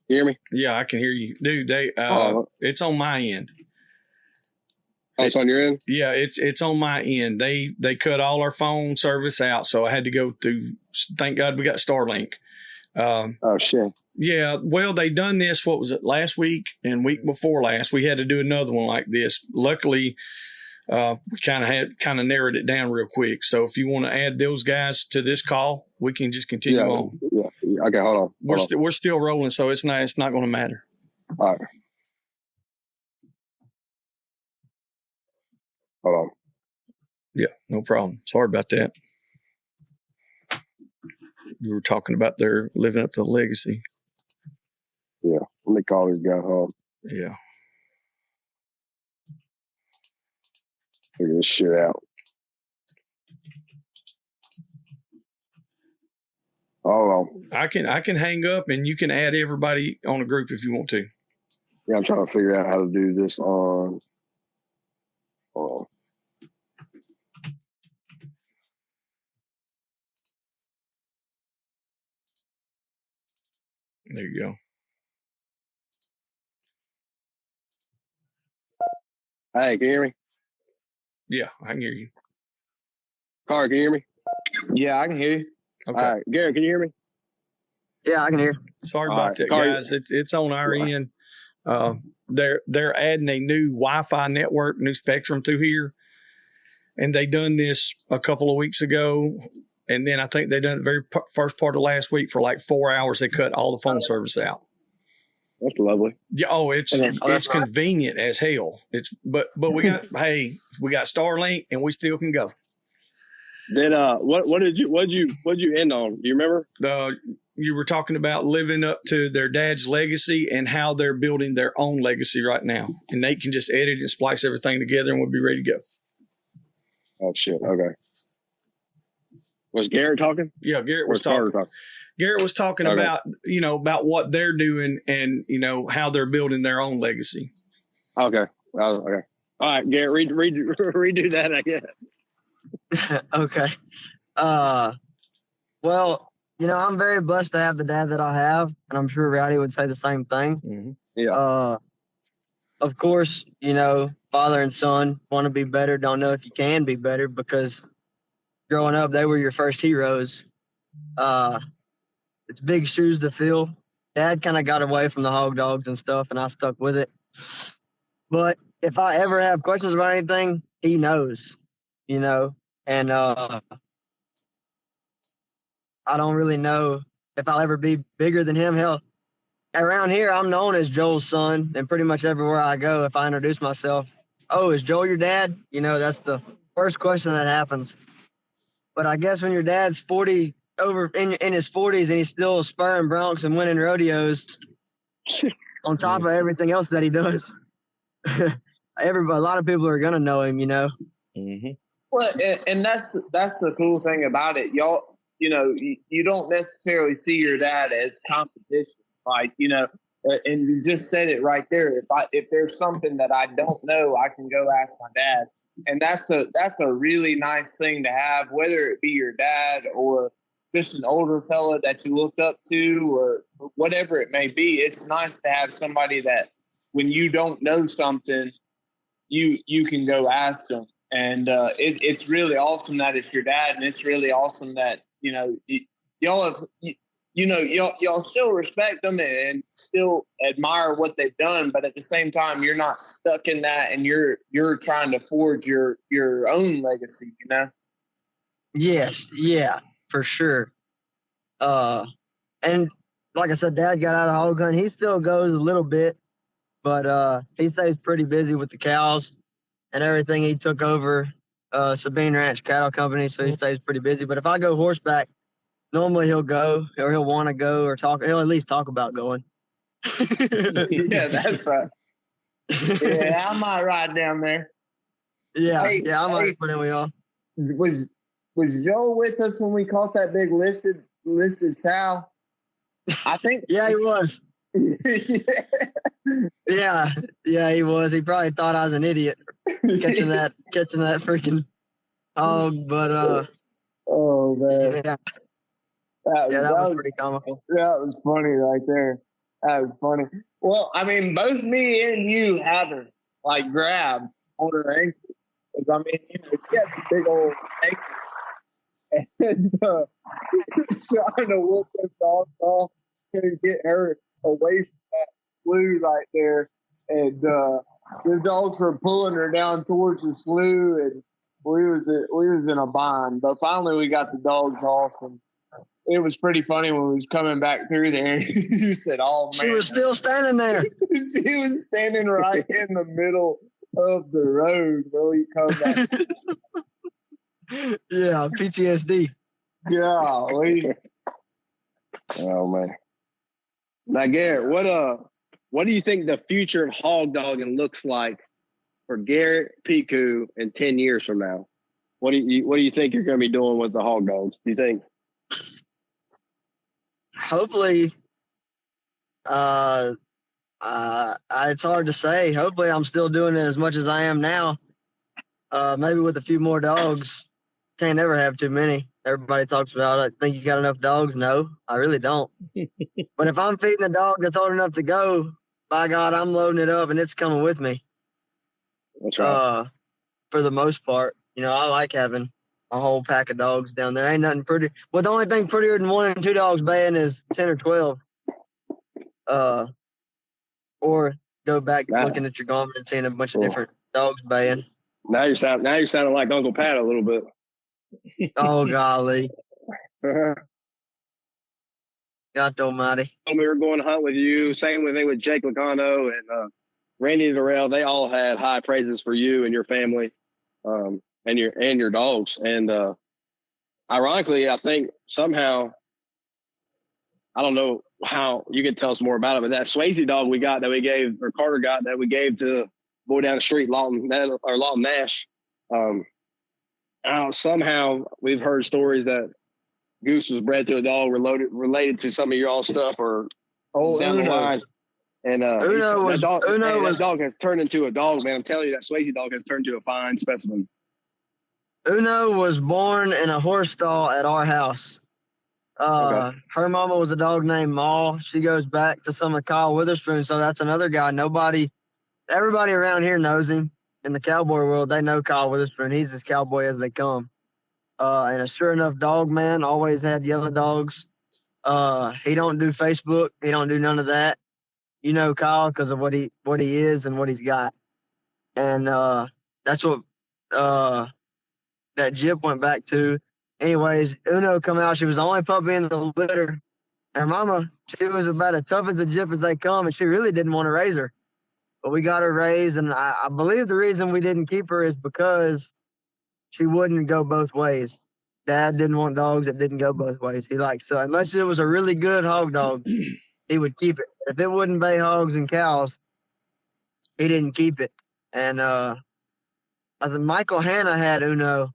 You hear me? Yeah, I can hear you. Dude, it's on my end. Oh, it's on your end? Yeah, it's on my end. They cut all our phone service out, so I had to go through. Thank God we got Starlink. Oh shit. Yeah, well, they done this. What was it, last week and week before last? We had to do another one like this. Luckily, we kind of narrowed it down real quick. So if you want to add those guys to this call, we can just continue on. Yeah. Okay, hold on. We're still rolling, so it's not going to matter. All right. Hold on. Yeah, no problem. Sorry about that. We were talking about their living up to the legacy. Yeah, let me call this guy home. Yeah. Figure this shit out. Hold on. I can hang up and you can add everybody on a group if you want to. Yeah, I'm trying to figure out how to do this on. Hold on. There you go. Hey, can you hear me? Yeah, I can hear you. Carr, can you hear me? Yeah, I can hear you. Okay. All right, Garrett, can you hear me? Yeah, I can hear. Sorry about that, guys. It's on our end. They're adding a new Wi-Fi network, new spectrum through here, and they done this a couple of weeks ago. And then I think they done it the very first part of last week for like 4 hours. They cut all the phone service out. That's lovely. Yeah. Oh, it's convenient as hell. But we got we got Starlink and we still can go. Then what'd you end on? Do you remember? You were talking about living up to their dad's legacy and how they're building their own legacy right now. And Nate can just edit and splice everything together and we'll be ready to go. Oh shit. Okay. Was Garrett talking? Yeah, Garrett was talking. Garrett was talking about what they're doing and how they're building their own legacy. Okay. Okay. All right, Garrett, redo that, I guess. Okay. Well, I'm very blessed to have the dad that I have, and I'm sure Rowdy would say the same thing. Mm-hmm. Yeah. Of course, father and son want to be better, don't know if you can be better because growing up, they were your first heroes. It's big shoes to fill. Dad kind of got away from the hog dogs and stuff, and I stuck with it. But if I ever have questions about anything, he knows, and I don't really know if I'll ever be bigger than him. Hell, around here, I'm known as Joel's son, and pretty much everywhere I go, if I introduce myself, oh, is Joel your dad? That's the first question that happens. But I guess when your dad's 40 over in his 40s and he's still spurring broncs and winning rodeos on top of everything else that he does. A lot of people are gonna know him, you know. Mm-hmm. Well, and that's the cool thing about it, y'all. You know, you don't necessarily see your dad as competition, like, you know. And you just said it right there. If there's something that I don't know, I can go ask my dad, and that's a really nice thing to have, whether it be your dad or just an older fella that you looked up to or whatever it may be. It's nice to have somebody that when you don't know something, you can go ask them, and it's really awesome that it's your dad, and it's really awesome that y'all have. Y'all still respect them and still admire what they've done, but at the same time, you're not stuck in that, and you're trying to forge your own legacy, you know? Yes, yeah, for sure. And like I said, Dad got out of hog hunting. He still goes a little bit, but he stays pretty busy with the cows and everything. He took over Sabine Ranch Cattle Company, so he stays pretty busy. But if I go horseback, normally he'll go, or he'll want to go, or talk. He'll at least talk about going. Yeah, that's right. Yeah, I might ride down there. Yeah, I might put in with y'all. Was Joe with us when we caught that big listed sow? I think. Yeah, he was. Yeah, he was. He probably thought I was an idiot catching that freaking hog, but oh man. Yeah. That was pretty comical. That was funny right there. That was funny. Well, I mean, both me and you had her like grab on her ankle. Because I mean, she had some big old ankles, and trying to whoop those dogs off and get her away from that slough right there. And the dogs were pulling her down towards the slough, and we was in a bind. But finally, we got the dogs off, and it was pretty funny when we was coming back through there. You said, "Oh man!" She was still standing there. She was standing right in the middle of the road where we come back. Yeah, PTSD. Yeah. Oh man. Now, Garrett, what do you think the future of hog dogging looks like for Garrett Picou in 10 years from now? What do you think you're going to be doing with the hog dogs? Do you think? Hopefully, it's hard to say. Hopefully, I'm still doing it as much as I am now. Maybe with a few more dogs. Can't ever have too many. Everybody talks about it. Think you got enough dogs? No, I really don't. But if I'm feeding a dog that's old enough to go, by God, I'm loading it up and it's coming with me. That's right. For the most part, I like having a whole pack of dogs down there. Ain't nothing pretty. Well, the only thing prettier than 1 and 2 dogs baying is 10 or 12. Or go back looking at your garment and seeing a bunch of different dogs baying. Now you're sounding like Uncle Pat a little bit. Oh golly. God almighty. We were going to hunt with you. Same thing with Jake Lacano and Randy Durrell. They all had high praises for you and your family, and your dogs. And ironically, I think somehow, I don't know how you can tell us more about it, but that Swayze dog Carter got that we gave to boy down the street, Lawton Nash. Somehow we've heard stories that Goose was bred to a dog related to some of your all stuff or down the line. And that dog has turned into a dog, man. I'm telling you, that Swayze dog has turned into a fine specimen. Uno was born in a horse stall at our house. Okay. Her mama was a dog named Maul. She goes back to some of Kyle Witherspoon, so that's another guy. Everybody around here knows him. In the cowboy world, they know Kyle Witherspoon. He's as cowboy as they come. And a sure enough dog, man, always had yellow dogs. He don't do Facebook. He don't do none of that. Kyle because of what he is and what he's got. And that's what that Jip went back to. Anyways, Uno come out. She was the only puppy in the litter. Her mama, she was about as tough as a Jip as they come, and she really didn't want to raise her. But we got her raised, and I believe the reason we didn't keep her is because she wouldn't go both ways. Dad didn't want dogs that didn't go both ways. He liked, so unless it was a really good hog dog, he would keep it. If it wouldn't bay hogs and cows, he didn't keep it. And I think Michael Hanna had Uno,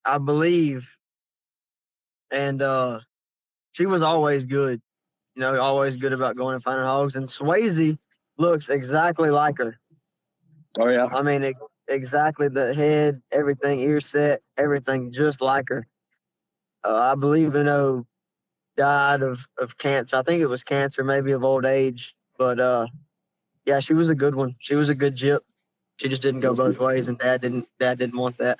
I believe, and she was always good. You know, always good about going and finding hogs. And Swayze looks exactly like her. Oh yeah. I mean, exactly the head, everything, ear set, everything just like her. I believe Uno died of cancer. I think it was cancer, maybe of old age. But yeah, she was a good one. She was a good gyp. She just didn't go both ways, and Dad didn't want that.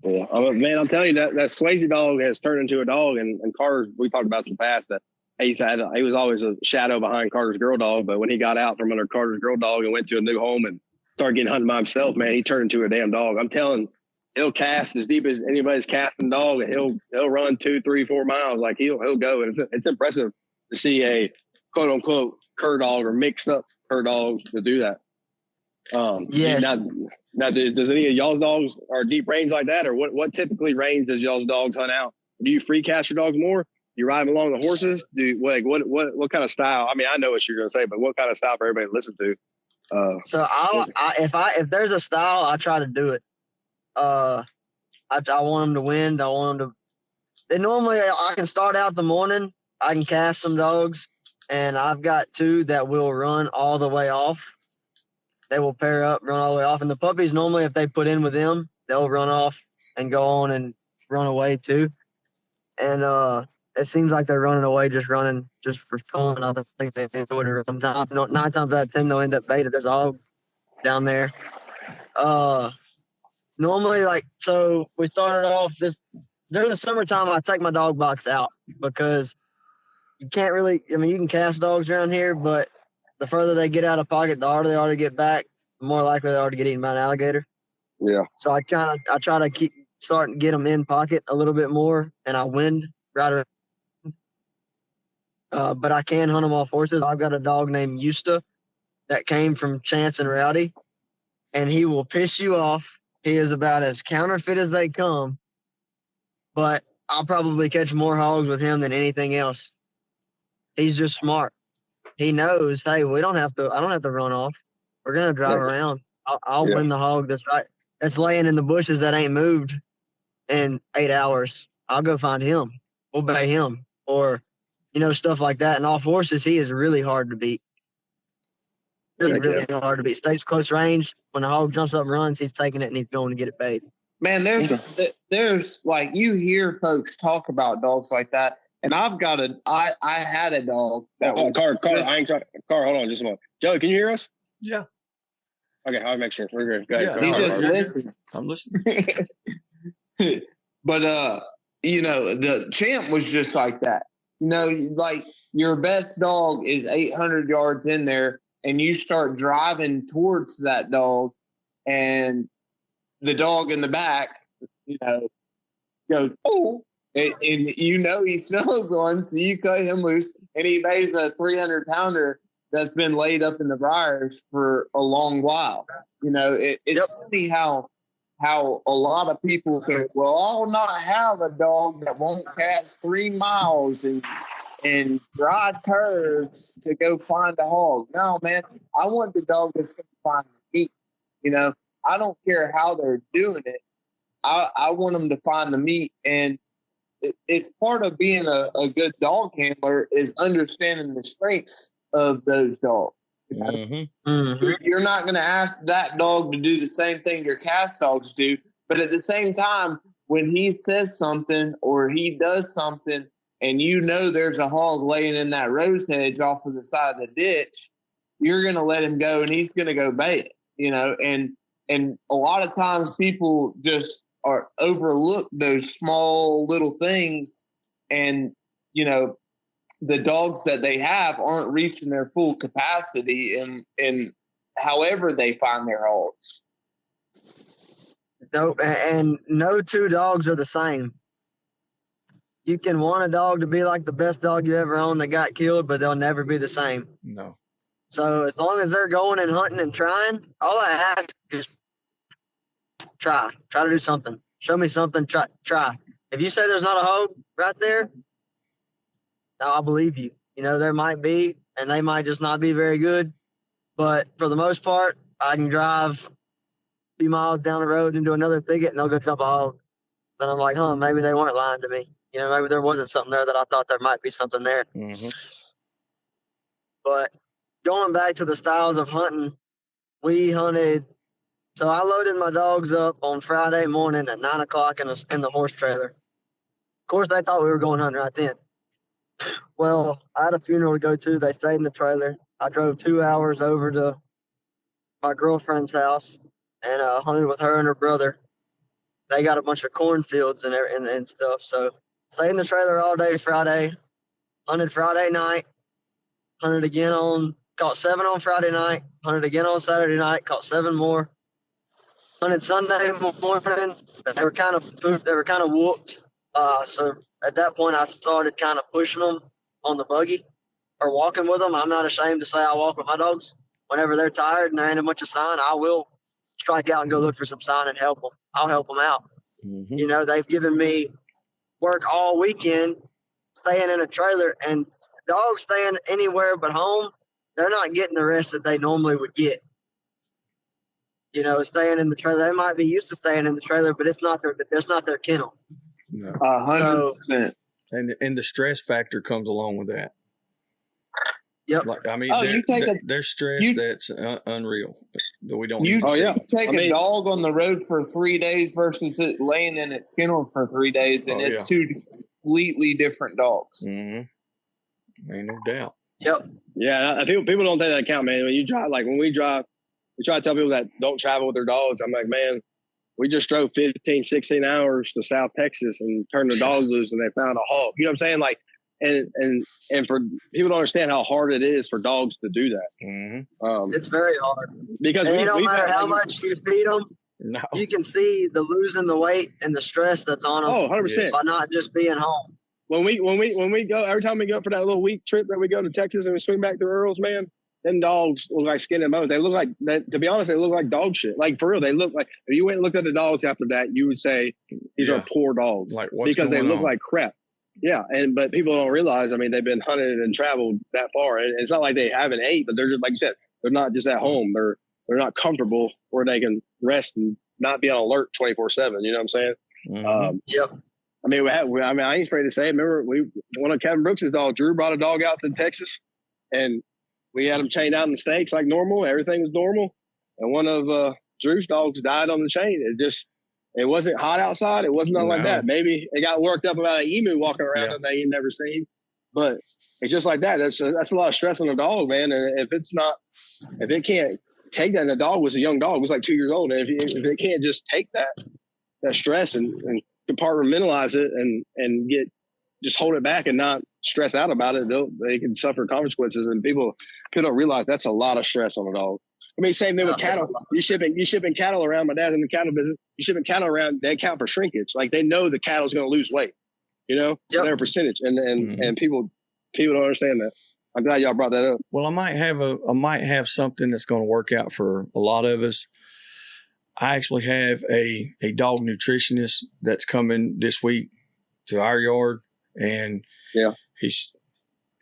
Yeah, man, I'm telling you that Swayze dog has turned into a dog, and Carter, we talked about in the past that he was always a shadow behind Carter's girl dog, but when he got out from under Carter's girl dog and went to a new home and started getting hunted by himself, man, he turned into a damn dog. I'm telling, he'll cast as deep as anybody's casting dog, and he'll run 2, 3, 4 miles. Like he'll go, and it's impressive to see a quote unquote cur dog or mixed up cur dog to do that. Yes. Now, does any of y'all's dogs are deep range like that, or what typically range does y'all's dogs hunt out? Do you free cast your dogs more? Do you ride them along the horses? What kind of style? I mean, I know what you're gonna say, but what kind of style for everybody to listen to? So if there's a style, I try to do it. I want them to win. I want them to. They normally I can start out the morning. I can cast some dogs, and I've got 2 that will run all the way off. They will pair up, run all the way off. And the puppies, normally, if they put in with them, they'll run off and go on and run away too. And it seems like they're running away, just for fun. I don't think they enjoy it sometimes. 9 times out of 10, they'll end up baited. There's a hog down there. Normally, so we started off during the summertime, I take my dog box out because you can't really, I mean, you can cast dogs around here, but the further they get out of pocket, the harder they are to get back, the more likely they are to get eaten by an alligator. Yeah. So I try to keep starting to get them in pocket a little bit more, and I wind right around. But I can hunt them off horses. I've got a dog named Eusta that came from Chance and Rowdy, and he will piss you off. He is about as counterfeit as they come, but I'll probably catch more hogs with him than anything else. He's just smart. He knows, hey, I don't have to run off. We're gonna drive around. I'll win the hog that's laying in the bushes that ain't moved in 8 hours. I'll go find him. We'll bay him, or stuff like that. And off horses, he is really hard to beat. Really hard to beat. Stays close range. When the hog jumps up and runs, he's taking it and he's going to get it bait. Man, there's like, you hear folks talk about dogs like that. And I had a dog. Car, hold on just a moment. Joey, can you hear us? Yeah. Okay, I'll make sure. We're good. Go ahead. He just listened. I'm listening. But the Champ was just like that. Like your best dog is 800 yards in there, and you start driving towards that dog, and the dog in the back, goes, oh. And he smells one, so you cut him loose, and he weighs a 300-pounder that's been laid up in the briars for a long while. It's funny how a lot of people say, well, I'll not have a dog that won't cast 3 miles and ride curves to go find a hog. No, man, I want the dog that's going to find the meat. I don't care how they're doing it. I want them to find the meat, and it's part of being a good dog handler is understanding the strengths of those dogs. You're not going to ask that dog to do the same thing your cast dogs do, but at the same time, when he says something or he does something, and there's a hog laying in that rose hedge off of the side of the ditch, you're going to let him go, and he's going to go bait it. And a lot of times people just overlook those small little things, and the dogs that they have aren't reaching their full capacity in however they find their hogs. No 2 dogs are the same. You can want a dog to be like the best dog you ever owned that got killed, but they'll never be the same. No. So as long as they're going and hunting and trying, all I ask is try to do something. Show me something. Try. if you say there's not a hog right there, now I believe you. You know, there might be, and they might just not be very good. But for the most part, I can drive a few miles down the road into another thicket and they'll go jump a hog. Then I'm like, maybe they weren't lying to me. You know, maybe there wasn't something there that I thought there might be something there. Mm-hmm. But going back to the styles of hunting, we hunted. So I loaded my dogs up on Friday morning at 9 o'clock in the horse trailer. Of course, they thought we were going hunting right then. Well, I had a funeral to go to. They stayed in the trailer. I drove 2 hours over to my girlfriend's house and hunted with her and her brother. They got a bunch of cornfields and stuff. So stayed in the trailer all day Friday, hunted Friday night, hunted again caught 7 on Friday night, hunted again on Saturday night, caught 7 more. Hunted Sunday morning. They were kind of whooped. So at that point, I started kind of pushing them on the buggy or walking with them. I'm not ashamed to say I walk with my dogs. Whenever they're tired and there ain't a bunch of sign, I will strike out and go look for some sign and help them. I'll help them out. Mm-hmm. You know, they've given me work all weekend staying in a trailer, and dogs staying anywhere but home, they're not getting the rest that they normally would get. You know, staying in the trailer, they might be used to staying in the trailer, but it's not their kennel. No. 100%. And the stress factor comes along with that. Yep. Like, I mean, there's stress that's unreal that we don't. Take a dog on the road for 3 days versus it laying in its kennel for 3 days, and it's two completely different dogs. Mm-hmm. Ain't no doubt. Yep. Yeah, people don't take that account, man. When you drive, like when we drive, we try to tell people that don't travel with their dogs. I'm like, man, we just drove 15, 16 hours to South Texas and turned the dogs loose, and they found a hog. You know what I'm saying? Like, and for people to understand how hard it is for dogs to do that. Mm-hmm. It's very hard because it don't matter how much you feed them. No. You can see the losing the weight and the stress that's on them. Oh, 100%. By not just being home. When we go, every time we go for that little week trip that we go to Texas and we swing back to Earl's, man, them dogs look like skin and bones. They look like that. To be honest, they look like dog shit. Like for real, they look like. If you went and looked at the dogs after that, you would say these are poor dogs, like because they look like crap. Yeah, but people don't realize. I mean, they've been hunted and traveled that far, and it's not like they haven't ate, but they're just, like you said, they're not just at home. They're not comfortable where they can rest and not be on alert 24/7. You know what I'm saying? Mm-hmm. Yep. I mean, I ain't afraid to say it. Remember, one of Kevin Brooks' dogs, Drew, brought a dog out to Texas, and we had him chained out in the stakes like normal. Everything was normal, and one of Drew's dogs died on the chain. It wasn't hot outside. It wasn't nothing like that. Maybe it got worked up about an emu walking around that they ain't never seen. But it's just like that. That's a lot of stress on the dog, man. And if it can't take that, and the dog was a young dog, it was like 2 years old. And if it can't just take that stress and compartmentalize it and just hold it back and not stress out about it, they can suffer consequences. And people don't realize that's a lot of stress on a dog. I mean, same thing with cattle. You shipping cattle around. My dad's in the cattle business. You shipping cattle around. They account for shrinkage. Like they know the cattle's going to lose weight. You know, their percentage, and people don't understand that. I'm glad y'all brought that up. Well, I might have something that's going to work out for a lot of us. I actually have a dog nutritionist that's coming this week to our yard, and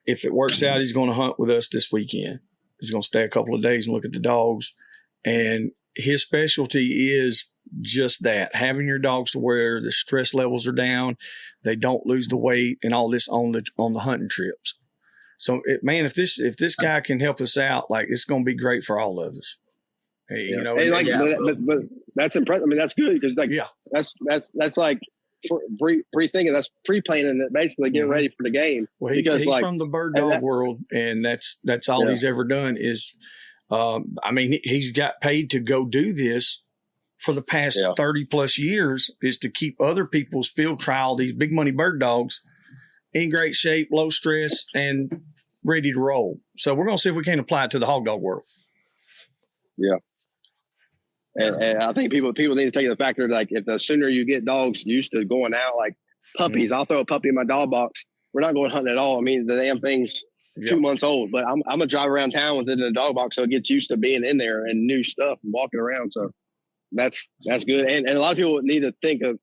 if it works out, he's going to hunt with us this weekend. He's going to stay a couple of days and look at the dogs. And his specialty is just that, having your dogs to where the stress levels are down, they don't lose the weight and all this on the hunting trips. So, if this guy can help us out, like it's going to be great for all of us. Hey, you know, but that's impressive. I mean, that's good because that's like pre-thinking. That's pre-planning it, basically getting ready for the game. Well, he's from the bird dog world, and that's all he's ever done is, he's got paid to go do this for the past 30 plus years, is to keep other people's field trial, these big money bird dogs, in great shape, low stress, and ready to roll. So we're going to see if we can apply it to the hog dog world. Yeah. And I think people need to take the factor, like, if the sooner you get dogs used to going out, like puppies, I'll throw a puppy in my dog box. We're not going hunting at all. I mean, the damn thing's 2 months old, but I'm going to drive around town with it in a dog box so it gets used to being in there and new stuff and walking around. So that's good. And a lot of people need to think of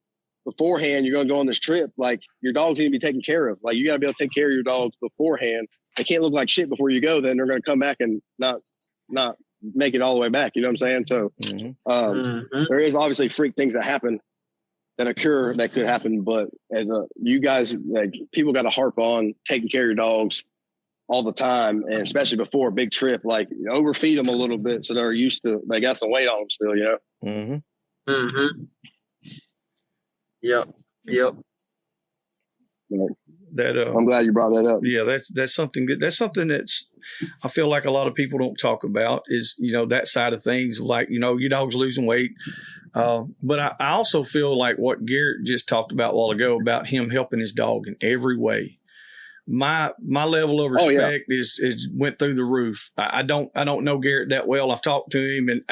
beforehand, you're going to go on this trip. Like your dogs need to be taken care of. Like you got to be able to take care of your dogs beforehand. They can't look like shit before you go. Then they're going to come back and not make it all the way back. You know what I'm saying? So there is obviously freak things that happen that occur that could happen. But as you guys, like people got to harp on taking care of your dogs all the time, and especially before a big trip, like overfeed them a little bit so they're used to, they got some weight on them still, you know? Yep. That I'm glad you brought that up. Yeah, that's something good. That's something that's, I feel like a lot of people don't talk about is, that side of things. Like, your dog's losing weight. But I also feel like what Garrett just talked about a while ago about him helping his dog in every way. My level of respect is went through the roof. I don't know Garrett that well. I've talked to him and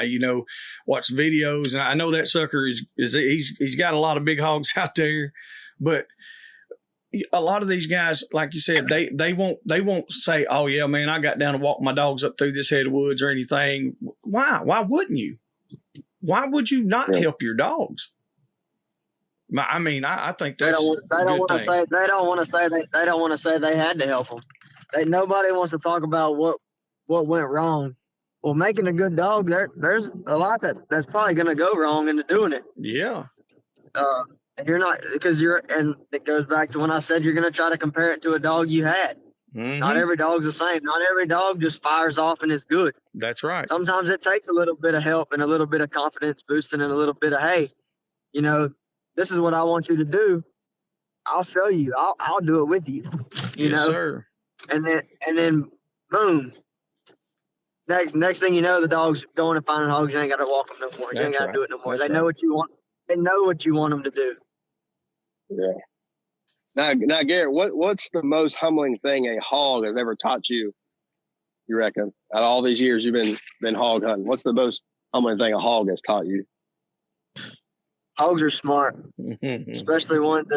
watched videos, and I know that sucker is he's got a lot of big hogs out there, but a lot of these guys, like you said, they won't say, "Oh yeah, man, I got down and walked my dogs up through this head of woods" or anything. Why wouldn't you? Why would you not help your dogs? I mean, I think that's they don't want to say they had to help them. Nobody wants to talk about what went wrong. Well, making a good dog, there's a lot that's probably going to go wrong into doing it. Yeah. And you're not, and it goes back to when I said you're going to try to compare it to a dog you had. Not every dog's the same. Not every dog just fires off and is good. That's right. Sometimes it takes a little bit of help and a little bit of confidence boosting and a little bit of, hey, this is what I want you to do. I'll show you. I'll do it with you. You know, sir. And then boom. Next thing you know, the dog's going and finding hogs. You ain't got to walk them no more. You ain't got to do it no more. They know what you want. They know what you want them to do. Yeah. Now, Garrett, what's the most humbling thing a hog has ever taught you? You reckon? Out of all these years you've been hog hunting, what's the most humbling thing a hog has taught you? Hogs are smart, especially ones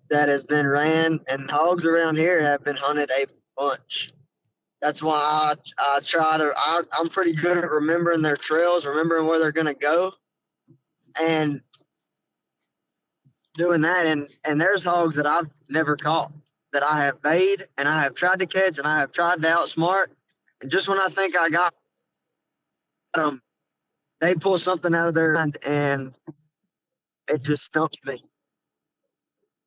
that has been ran. And hogs around here have been hunted a bunch. That's why I try to. I'm pretty good at remembering their trails, remembering where they're going to go, and doing that. And there's hogs that I've never caught that I have baited and I have tried to catch and I have tried to outsmart. And just when I think I got them, they pull something out of their hand and it just stumps me.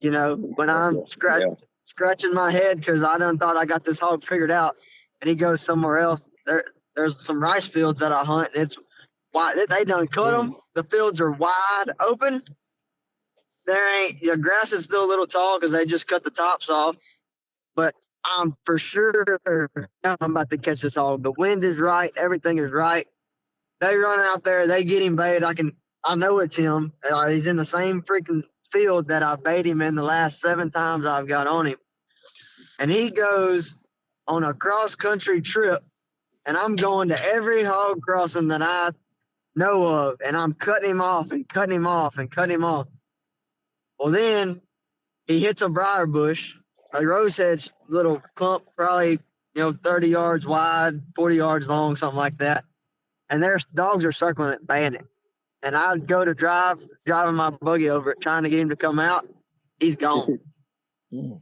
When I'm scratching my head because I done thought I got this hog figured out, and he goes somewhere else. There's some rice fields that I hunt, and it's wide. They done cut them. The fields are wide open. The grass is still a little tall because they just cut the tops off. But I'm for sure I'm about to catch this hog. The wind is right. Everything is right. They run out there. They get him baited. I know it's him. He's in the same freaking field that I bait him in the last 7 times I've got on him. And he goes on a cross-country trip, and I'm going to every hog crossing that I know of, and I'm cutting him off and cutting him off and cutting him off. Well, then he hits a briar bush, a rosehead little clump, probably 30 yards wide, 40 yards long, something like that. And their dogs are circling it, baying it. And I'd go to driving my buggy over it, trying to get him to come out. He's gone. He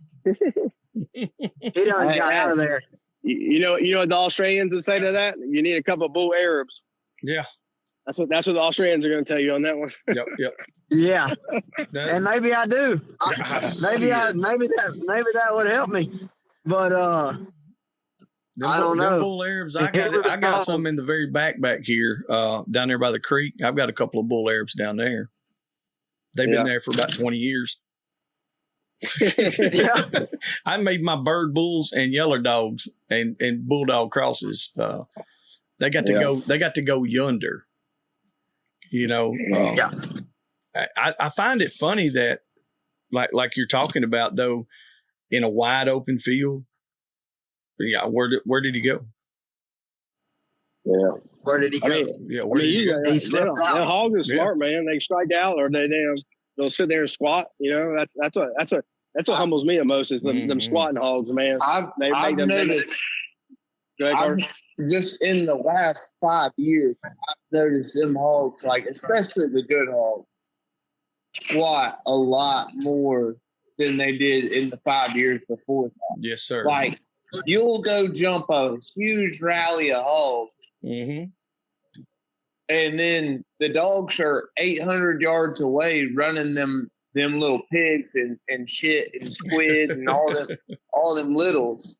done got out of there. You know what the Australians would say to that? You need a couple of bull Arabs. Yeah. That's what the Australians are going to tell you on that one. Yep. Yeah. And maybe I do. Maybe that would help me. But I don't know. Bull Arabs, I got some in the very back here, down there by the creek. I've got a couple of bull Arabs down there. They've been there for about 20 years. Yeah. I made my bird bulls and yeller dogs and bulldog crosses. They got to go yonder. I find it funny that like you're talking about though, in a wide open field. Yeah, where did he go? Yeah, where did he go? He slipped out. The hogs are smart, man. They strike out or they'll sit there and squat. That's what humbles me the most is them squatting hogs, man. I've noticed. Just in the last 5 years, I've noticed them hogs, like especially the good hogs, squat a lot more than they did in the 5 years before that. Yes, sir. Like, you'll go jump a huge rally of hogs, Mm-hmm. and then the dogs are 800 yards away running them little pigs and shit and squid and all them littles.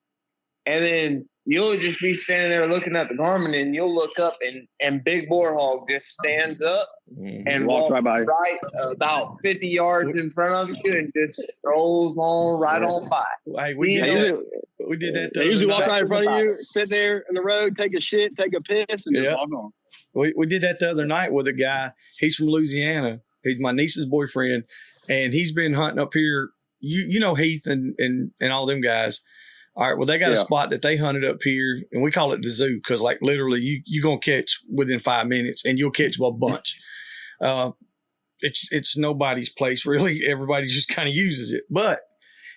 And then you'll just be standing there looking at the Garmin, and you'll look up, and Big Boar Hog just stands up and walks right by, about 50 yards in front of you, and just strolls on right on by. Hey, we did that. They usually walk right in front of you, sit there in the road, take a shit, take a piss, and just walk on. We did that the other night with a guy. He's from Louisiana. He's my niece's boyfriend, and he's been hunting up here. You know Heath and all them guys. All right, well, they got a spot that they hunted up here, and we call it the zoo because, like, literally, you're going to catch within 5 minutes, and you'll catch a bunch. It's nobody's place, really. Everybody just kind of uses it. But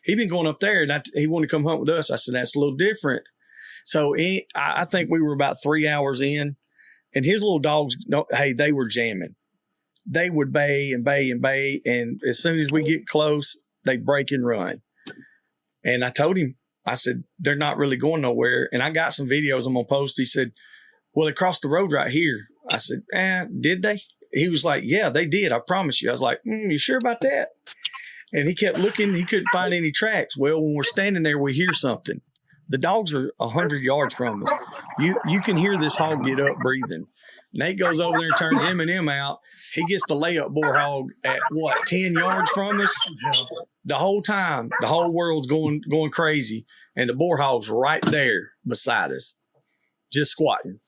he been going up there, and he wanted to come hunt with us. I said, that's a little different. So I think we were about 3 hours in, and his little dogs, they were jamming. They would bay and bay and bay, and as soon as we get close, they break and run. And I told him, I said, they're not really going nowhere. And I got some videos I'm going to post. He said, well, they crossed the road right here. I said, did they? He was like, yeah, they did. I promise you. I was like, you sure about that? And he kept looking. He couldn't find any tracks. Well, when we're standing there, we hear something. The dogs are 100 yards from us. You can hear this hog get up breathing. Nate goes over there and turns M&M out. He gets the layup boar hog at, 10 yards from us? The whole time, the whole world's going crazy, and the boar hog's right there beside us, just squatting.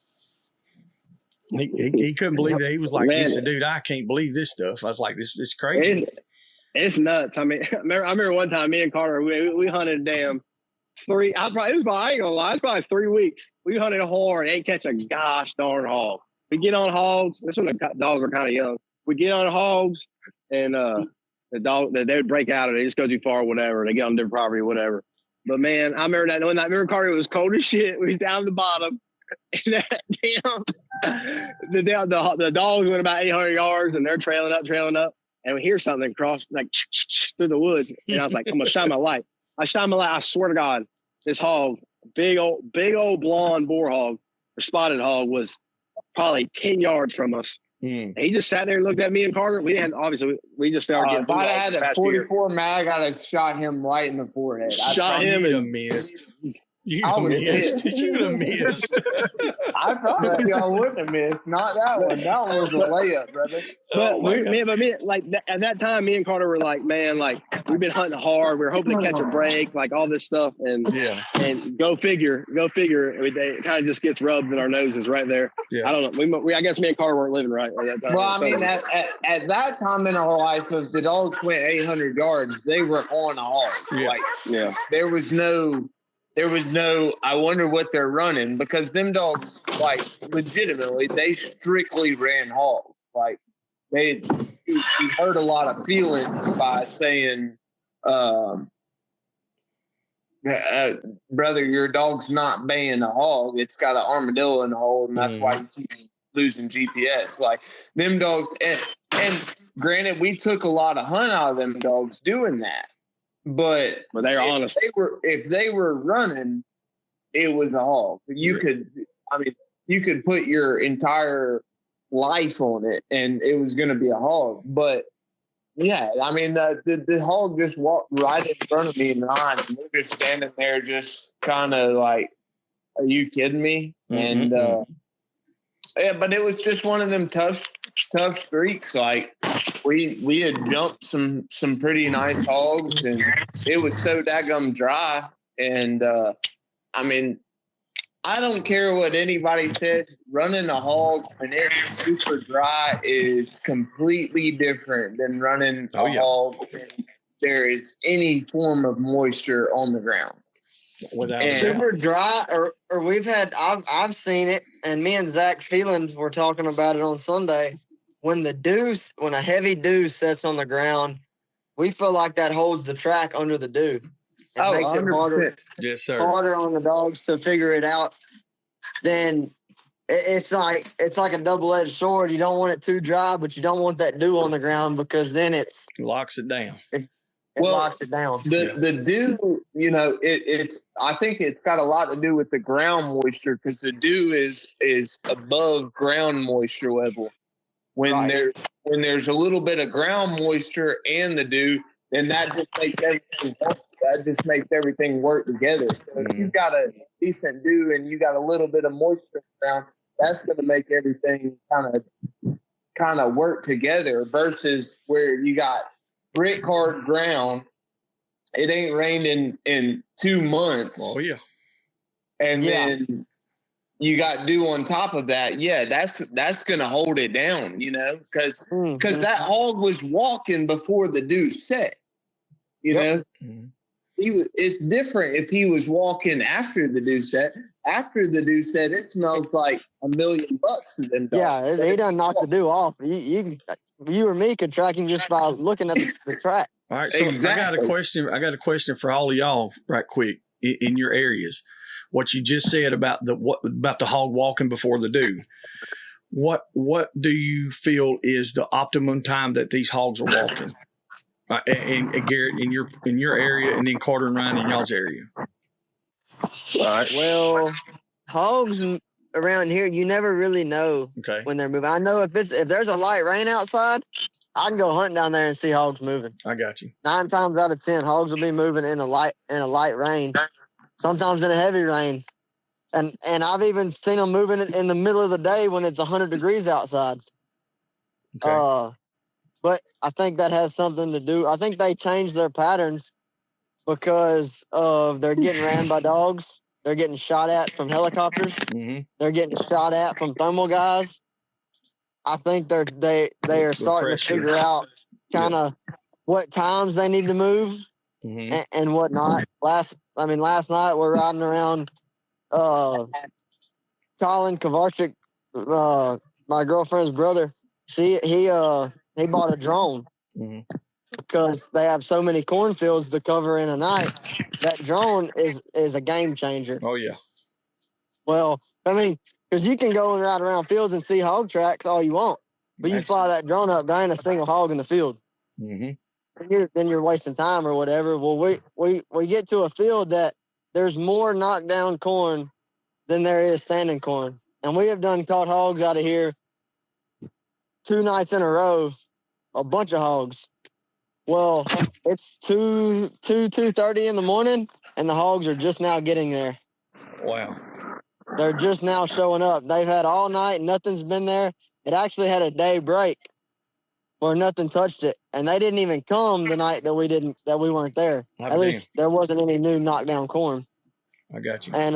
He couldn't believe it. He was like, he said, dude, I can't believe this stuff. I was like, this is crazy. It's nuts. I mean, I remember one time me and Carter, we hunted damn I ain't gonna lie, it's probably 3 weeks. We hunted hard, ain't catch a gosh darn hog. We get on hogs. This when the dogs are kind of young. We get on hogs, and the dog they would break out, or they just go too far, or whatever. They get on different property, whatever. But man, I remember that one night. I remember Carter, it was cold as shit. We was down at the bottom, and that the dogs went about 800 yards, and they're trailing up, and we hear something cross like through the woods, and I was like, I'm gonna shine my light. I shine my light. I swear to God, this hog, big old blonde boar hog or spotted hog, was probably 10 yards from us. He just sat there and looked at me and Carter. We just started getting. If I had a 44 mag, I'd have shot him right in the forehead. Shot him and missed. You'd have missed. I probably wouldn't have missed. Not that one. That one was a layup, brother. But at that time, me and Carter were like, man, like we've been hunting hard. We were hoping to catch a break, like all this stuff, and go figure. It kind of just gets rubbed in our noses right there. Yeah. I don't know. I guess me and Carter weren't living right at that time. Well, I mean, at that time in our life, if the dogs went 800 yards, they were on a hog. There was no, I wonder what they're running, because them dogs, like, legitimately, they strictly ran hogs. Like, you hurt a lot of feelings by saying, brother, your dog's not baying a hog. It's got an armadillo in the hole, and that's why you keep losing GPS. Like, them dogs, and granted, we took a lot of hunt out of them dogs doing that. But they're honest. If they were running, it was a hog. You could put your entire life on it, and it was going to be a hog. But yeah, I mean, the hog just walked right in front of me in line, and we're just standing there, just kind of like, "Are you kidding me?" And but it was just one of them tough streaks. Like, we had jumped some pretty nice hogs, and it was so daggum dry. And I mean, I don't care what anybody says, running a hog when it's super dry is completely different than running a hog when there is any form of moisture on the ground. Super dry, or we've had, I've seen it, and me and Zach Feelings were talking about it on Sunday. When a heavy dew sets on the ground, we feel like that holds the track under the dew. It makes 100%. it harder on the dogs to figure it out. Then it's like a double-edged sword. You don't want it too dry, but you don't want that dew on the ground because then it locks it down. It Well, locks it down. The dew, it's I think it's got a lot to do with the ground moisture because the dew is above ground moisture level. When there's a little bit of ground moisture and the dew, then that just makes everything work together. So if you've got a decent dew and you got a little bit of moisture around, that's going to make everything kind of work together versus where you got brick hard ground. It ain't rained in 2 months. Oh yeah. And then you got dew on top of that. Yeah, that's gonna hold it down, because that hog was walking before the dew set. It's different if he was walking after the dew set. After the dew set, it smells like $1 million to them dogs. Yeah, he done knocked the dew off. You or me could track him just by looking at the track. All right, so Exactly. I got a question for all of y'all, right quick, in your areas. What you just said about the hog walking before the dew. What do you feel is the optimum time that these hogs are walking? And Garrett, in your area, and then Carter and Ryan in y'all's area. All right. Well, hogs around here, you never really know when they're moving. I know if there's a light rain outside, I can go hunting down there and see hogs moving. I got you. 9 times out of 10, hogs will be moving in a light rain, sometimes in a heavy rain, and I've even seen them moving in the middle of the day when it's 100 degrees outside. Okay. But I think that has something to do. I think they changed their patterns because of they're getting ran by dogs. They're getting shot at from helicopters. Mm-hmm. They're getting shot at from thermal guys. I think they are starting to figure out kind of what times they need to move and whatnot. Last night we're riding around. Colin Kovarchik, my girlfriend's brother, he bought a drone because they have so many cornfields to cover in a night. That drone is a game changer. Oh yeah. Well, because you can go and ride around fields and see hog tracks all you want, but you fly that drone up, there ain't a single hog in the field. Mm-hmm. Then you're wasting time or whatever. Well, we get to a field that there's more knockdown corn than there is standing corn, and we have caught hogs out of here 2 nights in a row, a bunch of hogs. Well, it's 2:30 in the morning, and the hogs are just now getting there. Wow. They're just now showing up. They've had all night. Nothing's been there. It actually had a day break where nothing touched it. And they didn't even come the night that we weren't there. At least there wasn't any new knockdown corn. I got you. And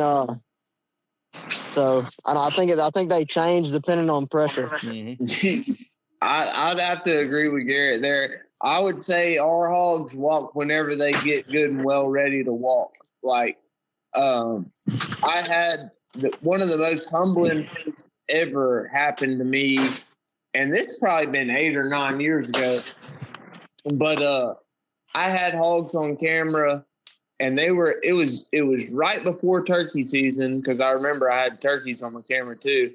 so I think they changed depending on pressure. Mm-hmm. I'd have to agree with Garrett there. I would say our hogs walk whenever they get good and well ready to walk. Like, I had one of the most humbling things ever happened to me, and this has probably been 8 or 9 years ago. But I had hogs on camera, and it was right before turkey season because I remember I had turkeys on the camera too,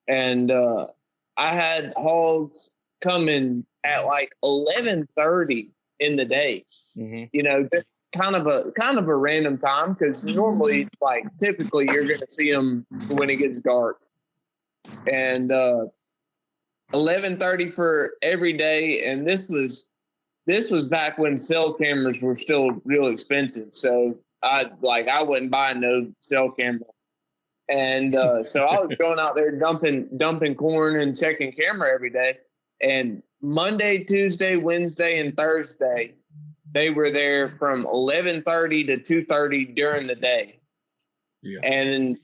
and I had hogs coming at like 11:30 in the day. Mm-hmm. Just kind of a random time because normally, like typically, you're going to see them when it gets dark. And 11:30 for every day, and this was back when cell cameras were still real expensive. So I wasn't buying no cell camera. And so I was going out there dumping corn and checking camera every day. And Monday, Tuesday, Wednesday, and Thursday, they were there from 11:30 to 2:30 during the day. Yeah. And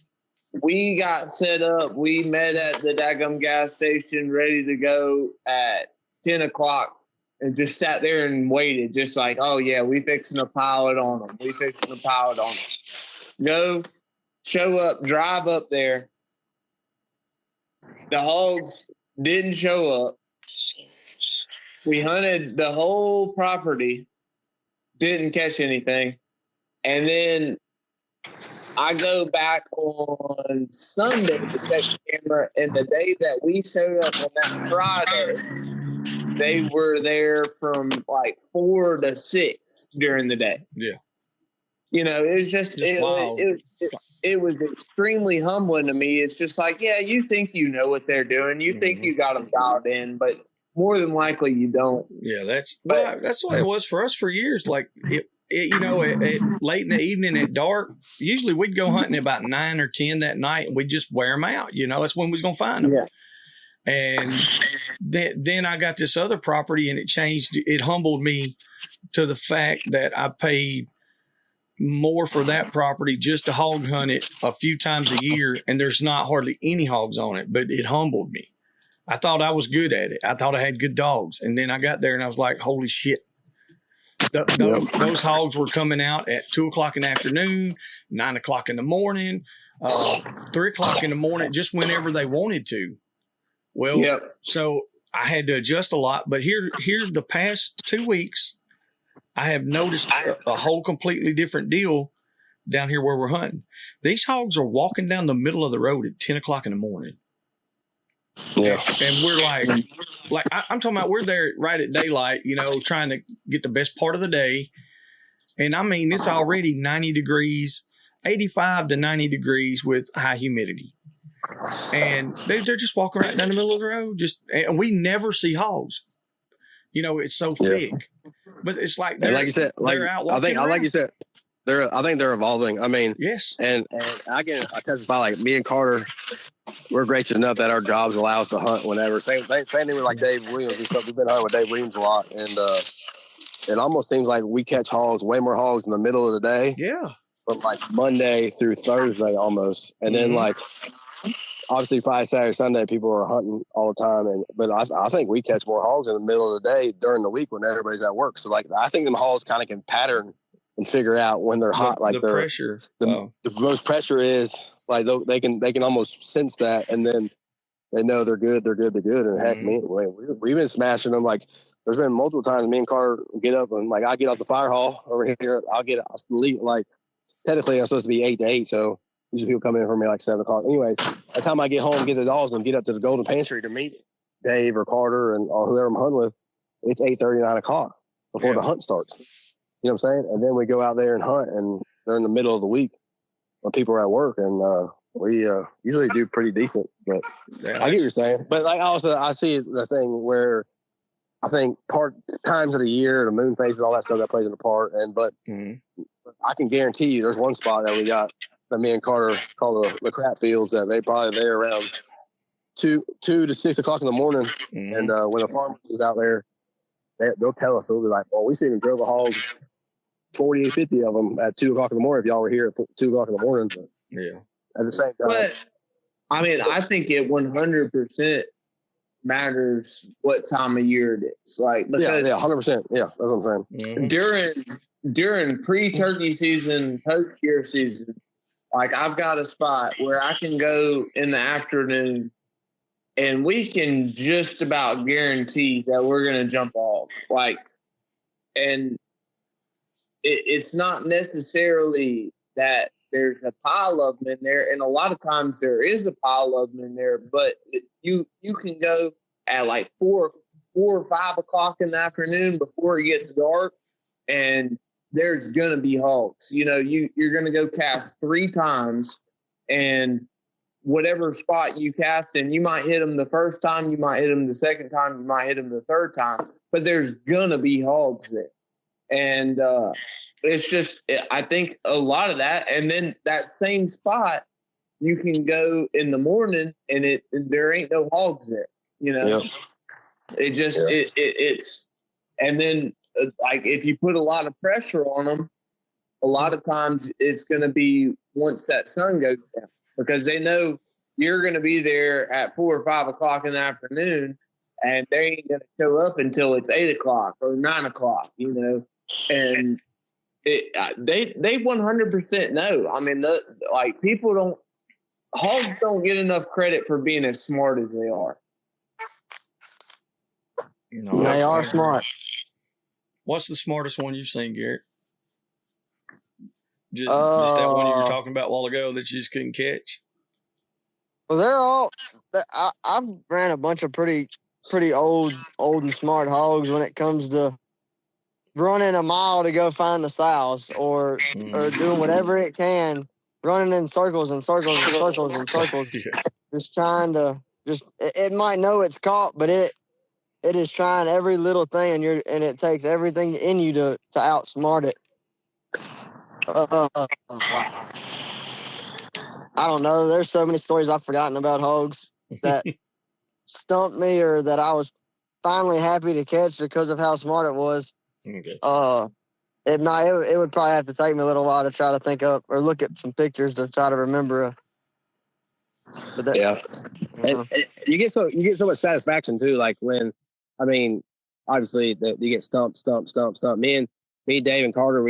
we got set up. We met at the daggum gas station ready to go at 10 o'clock and just sat there and waited, just like, oh, yeah, we fixing to pile it on them. Go, show up, drive up there. The hogs didn't show up. We hunted the whole property, didn't catch anything. And then I go back on Sunday to check the camera, and the day that we showed up on that Friday, they were there from like 4 to 6 during the day. Yeah. You know, it was just wild. It was extremely humbling to me. It's just like, yeah, you think you know what they're doing. You think you got them dialed in, but more than likely you don't. Yeah, that's the way it was for us for years. Like, you know, late in the evening at dark, usually we'd go hunting at about 9 or 10 that night, and we'd just wear them out. You know, that's when we was going to find them. Yeah. And then I got this other property, and it changed. It humbled me to the fact that I paid more for that property just to hog hunt it a few times a year, and there's not hardly any hogs on it, but it humbled me. I thought I was good at it. I thought I had good dogs. And then I got there and I was like, holy shit. Those hogs were coming out at 2:00 in the afternoon, 9:00 in the morning, 3:00 in the morning, just whenever they wanted to. Well, so I had to adjust a lot, but here the past 2 weeks, I have noticed a whole completely different deal down here where we're hunting. These hogs are walking down the middle of the road at 10:00 in the morning. Yeah. And we're like I'm talking about, we're there right at daylight, you know, trying to get the best part of the day. And I mean, it's already 90 degrees, 85 to 90 degrees with high humidity. And they're just walking right down the middle of the road. And we never see hogs. You know, it's so thick. But it's like like you said, they're out walking like you said, I think they're evolving. I mean, yes. And I testify, like me and Carter, we're gracious enough that our jobs allow us to hunt whenever. Same thing with like Dave Williams and stuff. We've been hunting with Dave Williams a lot, and it almost seems like we catch hogs, way more hogs in the middle of the day. Yeah. From like Monday through Thursday almost, and then like obviously Friday, Saturday, Sunday, people are hunting all the time, but I think we catch more hogs in the middle of the day during the week when everybody's at work. So like I think them hogs kind of can pattern and figure out when they're hot, like the pressure, the most pressure is, like they can almost sense that, and then they know they're good. And heck, we've been smashing them. Like there's been multiple times me and Carter get up and like I get off the fire hall over here. I'll leave, like technically I'm supposed to be 8 to 8, so usually people come in for me like 7 o'clock. Anyways, by the time I get home, get the dogs, and get up to the Golden Pantry to meet Dave or Carter or whoever I'm hunting with, it's 8:30, 9 o'clock before the hunt starts. You know what I'm saying? And then we go out there and hunt, and they're in the middle of the week when people are at work, and we usually do pretty decent. But I get what you're saying. But like I see the thing where I think times of the year, the moon phases, all that stuff that plays a part. But I can guarantee you, there's one spot that we got that me and Carter call the crap fields, that they probably there around 2 to 6 o'clock in the morning. And when the farmer is out there, they'll tell us, they'll be like, well, we seen them drove a hog 40, 50 of them at 2 o'clock in the morning. If y'all were here at 2 o'clock in the morning. But at the same time. But I mean, I think it 100% matters what time of year it is. Like, because 100%. Yeah, that's what I'm saying. During pre-turkey season, post-gear season, like I've got a spot where I can go in the afternoon, and we can just about guarantee that we're going to jump off. Like, and it's not necessarily that there's a pile of them in there, and a lot of times there is a pile of them in there, but you can go at like 4 or 5 o'clock in the afternoon before it gets dark, and there's going to be hogs. You know, you're going to go cast 3 times, and whatever spot you cast in, you might hit them the first time, you might hit them the second time, you might hit them the third time, but there's going to be hogs there. And it's just, I think a lot of that, and then that same spot, you can go in the morning and there ain't no hogs there, you know. It just it's, and then like if you put a lot of pressure on them, a lot of times it's going to be once that sun goes down, because they know you're going to be there at 4 or 5 o'clock in the afternoon, and they ain't going to show up until it's 8 o'clock or 9 o'clock, you know. And they 100% know. I mean, like hogs don't get enough credit for being as smart as they are. No, they are smart. What's the smartest one you've seen, Garrett? Just that one you were talking about a while ago that you just couldn't catch? Well, they're all. I've ran a bunch of pretty old and smart hogs when it comes to running a mile to go find the sows, or doing whatever it can, running in circles and circles and circles and circles, just trying to it might know it's caught, but it is trying every little thing, and it takes everything in you to outsmart it. I don't know. There's so many stories I've forgotten about hogs that stumped me, or that I was finally happy to catch because of how smart it was. Okay. It would probably have to take me a little while to try to think up or look at some pictures to try to remember. And you get so much satisfaction too. Like when, I mean, obviously you get stumped. Me and Dave and Carter,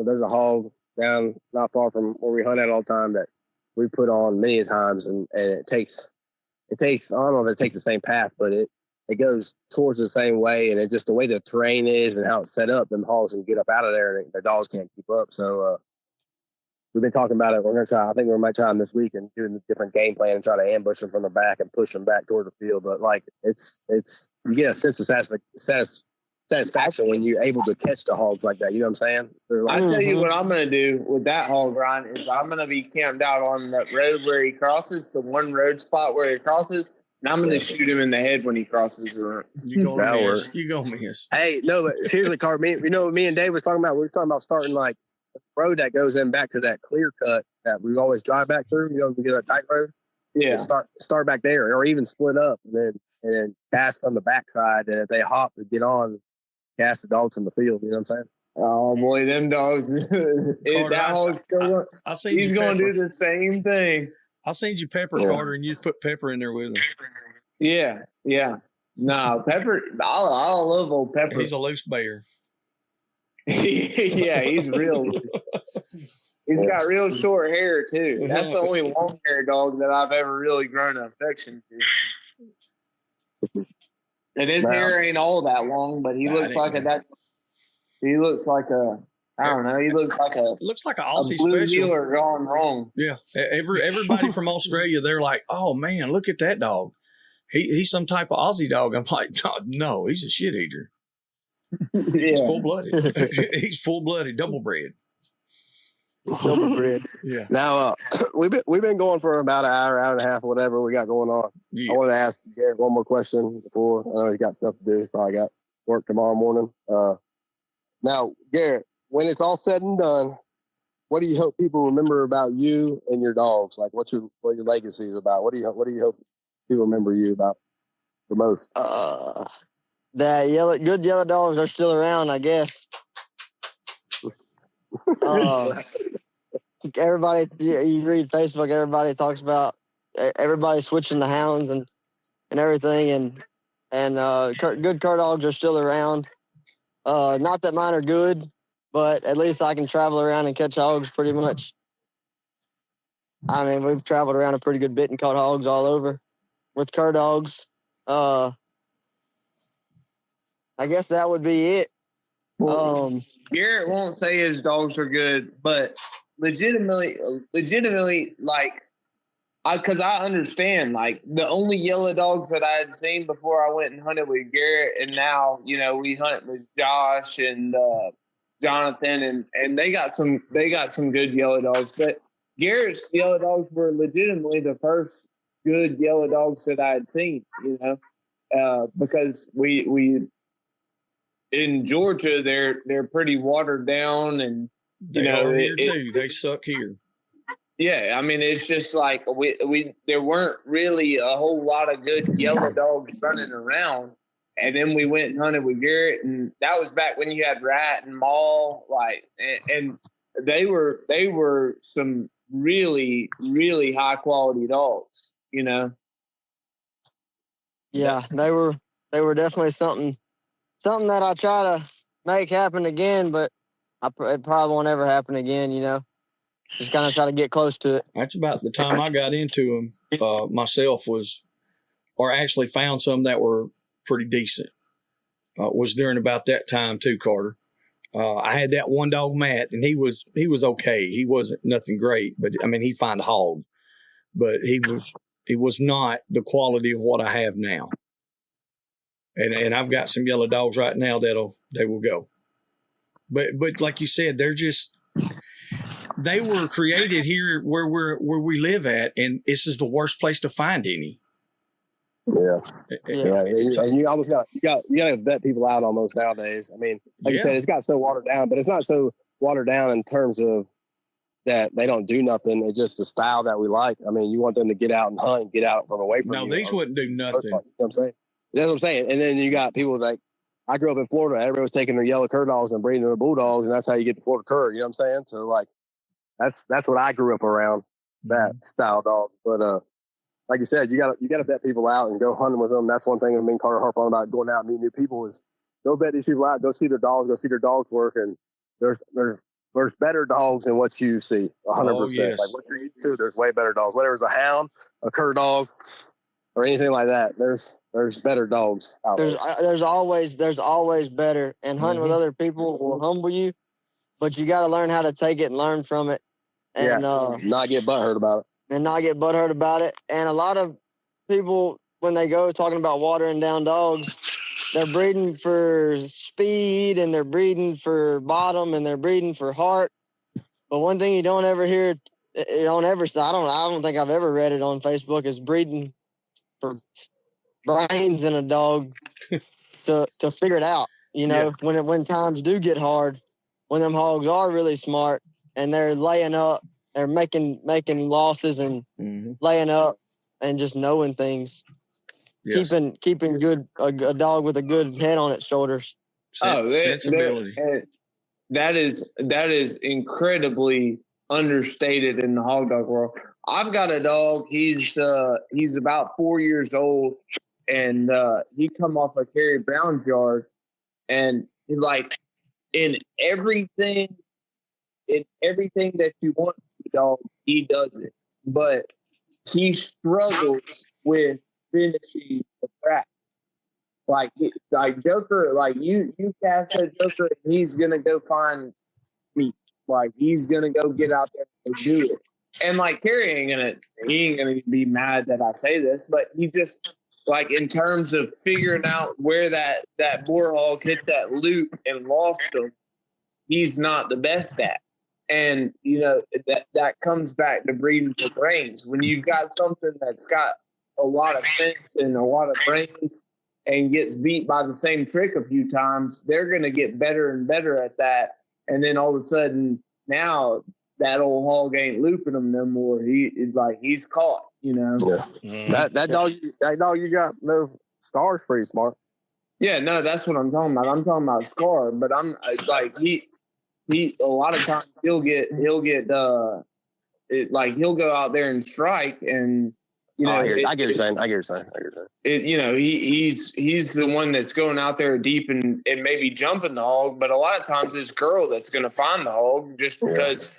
there's a hog down not far from where we hunt at all the time that we put on many times, and it takes I don't know if it takes the same path, but it goes towards the same way, and it just the way the terrain is and how it's set up, them hogs can get up out of there, and the dogs can't keep up. So we've been talking about it. We're gonna try. I think we might try them this week and do a different game plan and try to ambush them from the back and push them back toward the field. But like it's you get a sense of satisfaction when you're able to catch the hogs like that. You know what I'm saying? I tell you what I'm going to do with that hog, Ryan, is I'm going to be camped out on the road where he crosses, the one road spot where he crosses, and I'm going to shoot him in the head when he crosses the road. You're going to miss. Hey, no, but seriously, Carter, me and Dave was talking about, we were talking about starting like a road that goes in back to that clear cut that we always drive back through. We get a tight road. Yeah. Start back there, or even split up and then cast from the backside. And if they hop to get on, cast the dogs from the field. You know what I'm saying? Oh boy, them dogs! He's going to do the same thing. I seen you pepper, Carter, and you put Pepper in there with him. Yeah. No, Pepper. I love old Pepper. He's a loose bear. Yeah, he's real. He's got real short hair too. That's the only long hair dog that I've ever really grown an affection to. And his hair ain't all that long, but he looks like a. He looks like a. I don't know. He looks like a. Looks like an Aussie blue special. Heeler gone wrong. Yeah, everybody from Australia, they're like, "Oh man, look at that dog. He's some type of Aussie dog." I'm like, "No, he's a shit eater. He's full blooded. He's full blooded, double bred." Double bred. Yeah. Now we've been going for about an hour and a half, or whatever we got going on. Yeah. I wanted to ask Garrett one more question before. I know he's got stuff to do. He's probably got work tomorrow morning. Now, Garrett, when it's all said and done, what do you hope people remember about you and your dogs? Like, what your legacy is about? What do you hope people remember you about the most? That good yellow dogs are still around, I guess. Everybody, you read Facebook, everybody talks about everybody switching the hounds and everything, and good cur dogs are still around. Not that mine are good, but at least I can travel around and catch hogs pretty much. I mean, we've traveled around a pretty good bit and caught hogs all over with cur dogs. I guess that would be it. Garrett won't say his dogs are good, but legitimately, like, because I understand, like, the only yellow dogs that I had seen before I went and hunted with Garrett, and now, we hunt with Josh and Jonathan, and they got some good yellow dogs. But Garrett's yellow dogs were legitimately the first good yellow dogs that I had seen, because we in Georgia they're pretty watered down, and they are here too. They suck here. Yeah, I mean, it's just like there weren't really a whole lot of good yellow dogs running around, and then we went and hunted with Garrett, and that was back when you had Rat and Maul, like, and they were some really, really high quality dogs, Yeah, they were definitely something that I try to make happen again, but it probably won't ever happen again, Just kind of try to get close to it. That's about the time I got into them myself or actually found some that were pretty decent. Was during about that time too, Carter. I had that one dog, Matt, and he was okay. He wasn't nothing great, but I mean, he found a hog, but he It was not the quality of what I have now. And I've got some yellow dogs right now they will go. But like you said, they were created here where we live at, and this is the worst place to find any. Yeah. And you almost got to vet people out almost nowadays. I mean, like you said, it's got so watered down, but it's not so watered down in terms of that they don't do nothing. It's just the style that we like. I mean, you want them to get out and hunt and get out from away from you. No, these wouldn't do nothing. You know what I'm saying? That's what I'm saying. And then you got people like, I grew up in Florida. Everybody was taking their yellow cur dogs and breeding their bulldogs, and that's how you get the Florida cur. You know what I'm saying? So like, that's what I grew up around, that style dog. But like you said, you gotta vet people out and go hunting with them. That's one thing me and Carter harp on about going out and meeting new people is go vet these people out, go see their dogs, go see their dogs work, and there's better dogs than what you see. 100%. Yes. Like what you're used to, there's way better dogs. Whether it's a hound, a cur dog, or anything like that, there's better dogs out there. There's always better. And hunting with other people will humble you, but you got to learn how to take it and learn from it, and not get butthurt about it. And a lot of people, when they go talking about watering down dogs, they're breeding for speed and they're breeding for bottom and they're breeding for heart. But one thing you don't ever hear, I don't think I've ever read it on Facebook, is breeding for brains in a dog to figure it out. You know, when times do get hard, when them hogs are really smart and they're laying up, they're making losses and laying up and just knowing things. Yes. Keeping a dog with a good head on its shoulders. Sensibility. That is incredibly understated in the hog dog world. I've got a dog. He's about 4 years old, and he come off of Kerry Brown's yard, and he's like in everything that you want a dog, he does it. But he struggles with finishing the track. Like Joker, like you cast that Joker, and he's gonna go find meat. Like he's gonna go get out there and do it. And like Kerry ain't gonna be mad that I say this, but he just like in terms of figuring out where that boar hog hit that loop and lost him, he's not the best at. And you know that comes back to breeding for brains. When you've got something that's got a lot of sense and a lot of brains and gets beat by the same trick a few times, they're going to get better and better at that. And then all of a sudden, now that old hog ain't looping them no more. He's caught, you know. Yeah. That dog you got, no, Star's pretty smart. Yeah, no, that's what I'm talking about. I'm talking about Scar, but I'm like he a lot of times he'll go out there and strike, and you know, I get what you're saying. You know, he's the one that's going out there deep and maybe jumping the hog, but a lot of times this girl that's going to find the hog just because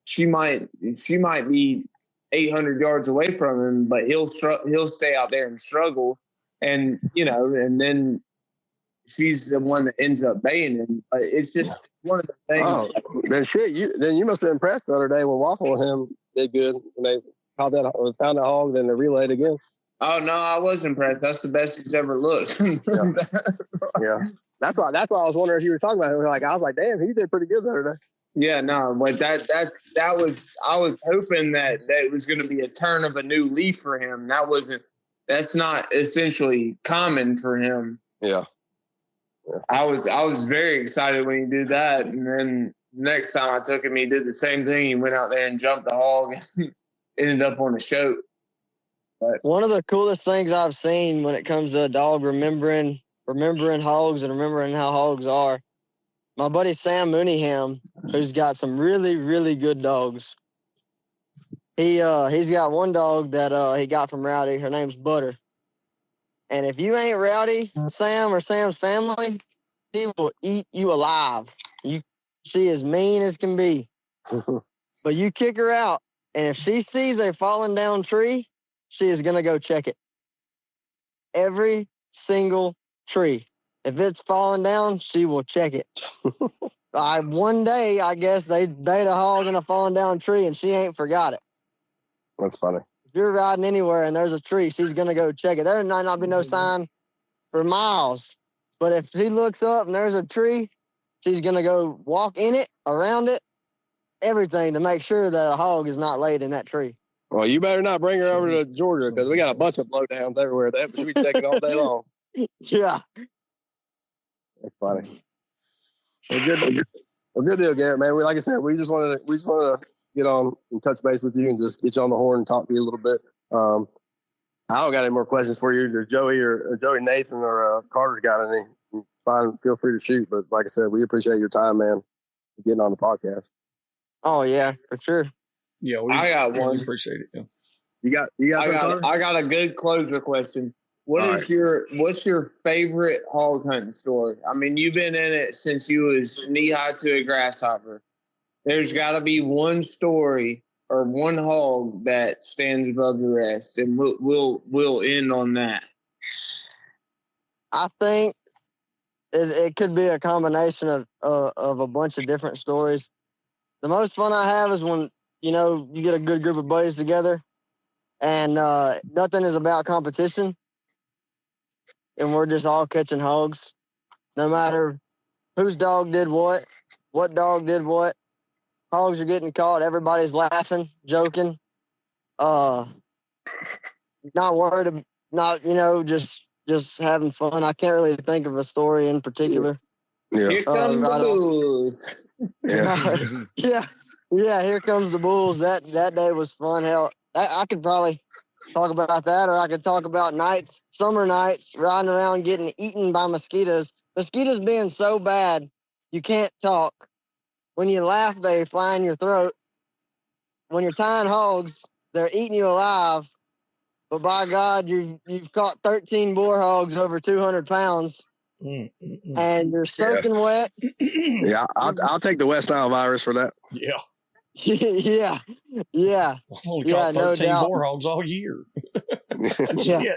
she might be 800 yards away from him, but he'll stay out there and struggle, and you know, and then she's the one that ends up baying him. It's just one of the things. Oh, then you must have been impressed the other day when Waffle and him did good when they found that hog, then they relayed again. Oh no, I was impressed. That's the best he's ever looked. Yeah. That's why I was wondering if you were talking about it. Like I was like, damn, he did pretty good the other day. Yeah, no, but I was hoping that it was going to be a turn of a new leaf for him. That's not essentially common for him. Yeah. I was very excited when he did that, and then next time I took him, he did the same thing. He went out there and jumped the hog and ended up on a shoat. But one of the coolest things I've seen when it comes to a dog remembering hogs and remembering how hogs are, my buddy Sam Mooneyham, who's got some really, really good dogs. He's got one dog that he got from Rowdy. Her name's Butter. And if you ain't Rowdy, Sam or Sam's family, he will eat you alive. She is mean as can be. But you kick her out, and if she sees a falling down tree, she is going to go check it. Every single tree. If it's falling down, she will check it. One day, I guess they bait a hog in a falling down tree, and she ain't forgot it. That's funny. you're riding anywhere and there's a tree, she's gonna go check it. There might not be no sign for miles, but if she looks up and there's a tree, she's gonna go walk in it, around it, everything to make sure that a hog is not laid in that tree. Well, you better not bring her over to Georgia because we got a bunch of blowdowns everywhere. That should be checking all day long. Yeah. That's funny. Well, good deal, Garrett, man. Like I said, we just wanted to get on and touch base with you and just get you on the horn and talk to you a little bit. I don't got any more questions for you. Either Joey or Joey Nathan or Carter's got any. Fine, feel free to shoot. But like I said, we appreciate your time, man, getting on the podcast. Oh yeah, for sure. Yeah, I got one. Appreciate it. Yeah. I got a good closer question. What's your favorite hog hunting story? I mean, you've been in it since you was knee high to a grasshopper. There's got to be one story or one hog that stands above the rest, and we'll end on that. I think it could be a combination of a bunch of different stories. The most fun I have is when, you get a good group of buddies together and nothing is about competition and we're just all catching hogs. No matter whose dog did what dog did what, hogs are getting caught. Everybody's laughing, joking, not worried, just having fun. I can't really think of a story in particular. Yeah. Here comes the bulls. Yeah. Yeah, here comes the bulls. That day was fun. Hell, I could probably talk about that, or I could talk about summer nights, riding around getting eaten by mosquitoes. Mosquitoes being so bad, you can't talk. When you laugh, they fly in your throat. When you're tying hogs, they're eating you alive. But by God, you've caught 13 boar hogs over 200 pounds. And you're soaking wet. Yeah, I'll take the West Nile virus for that. Yeah. Yeah. I've only caught 13 boar hogs all year. Yeah.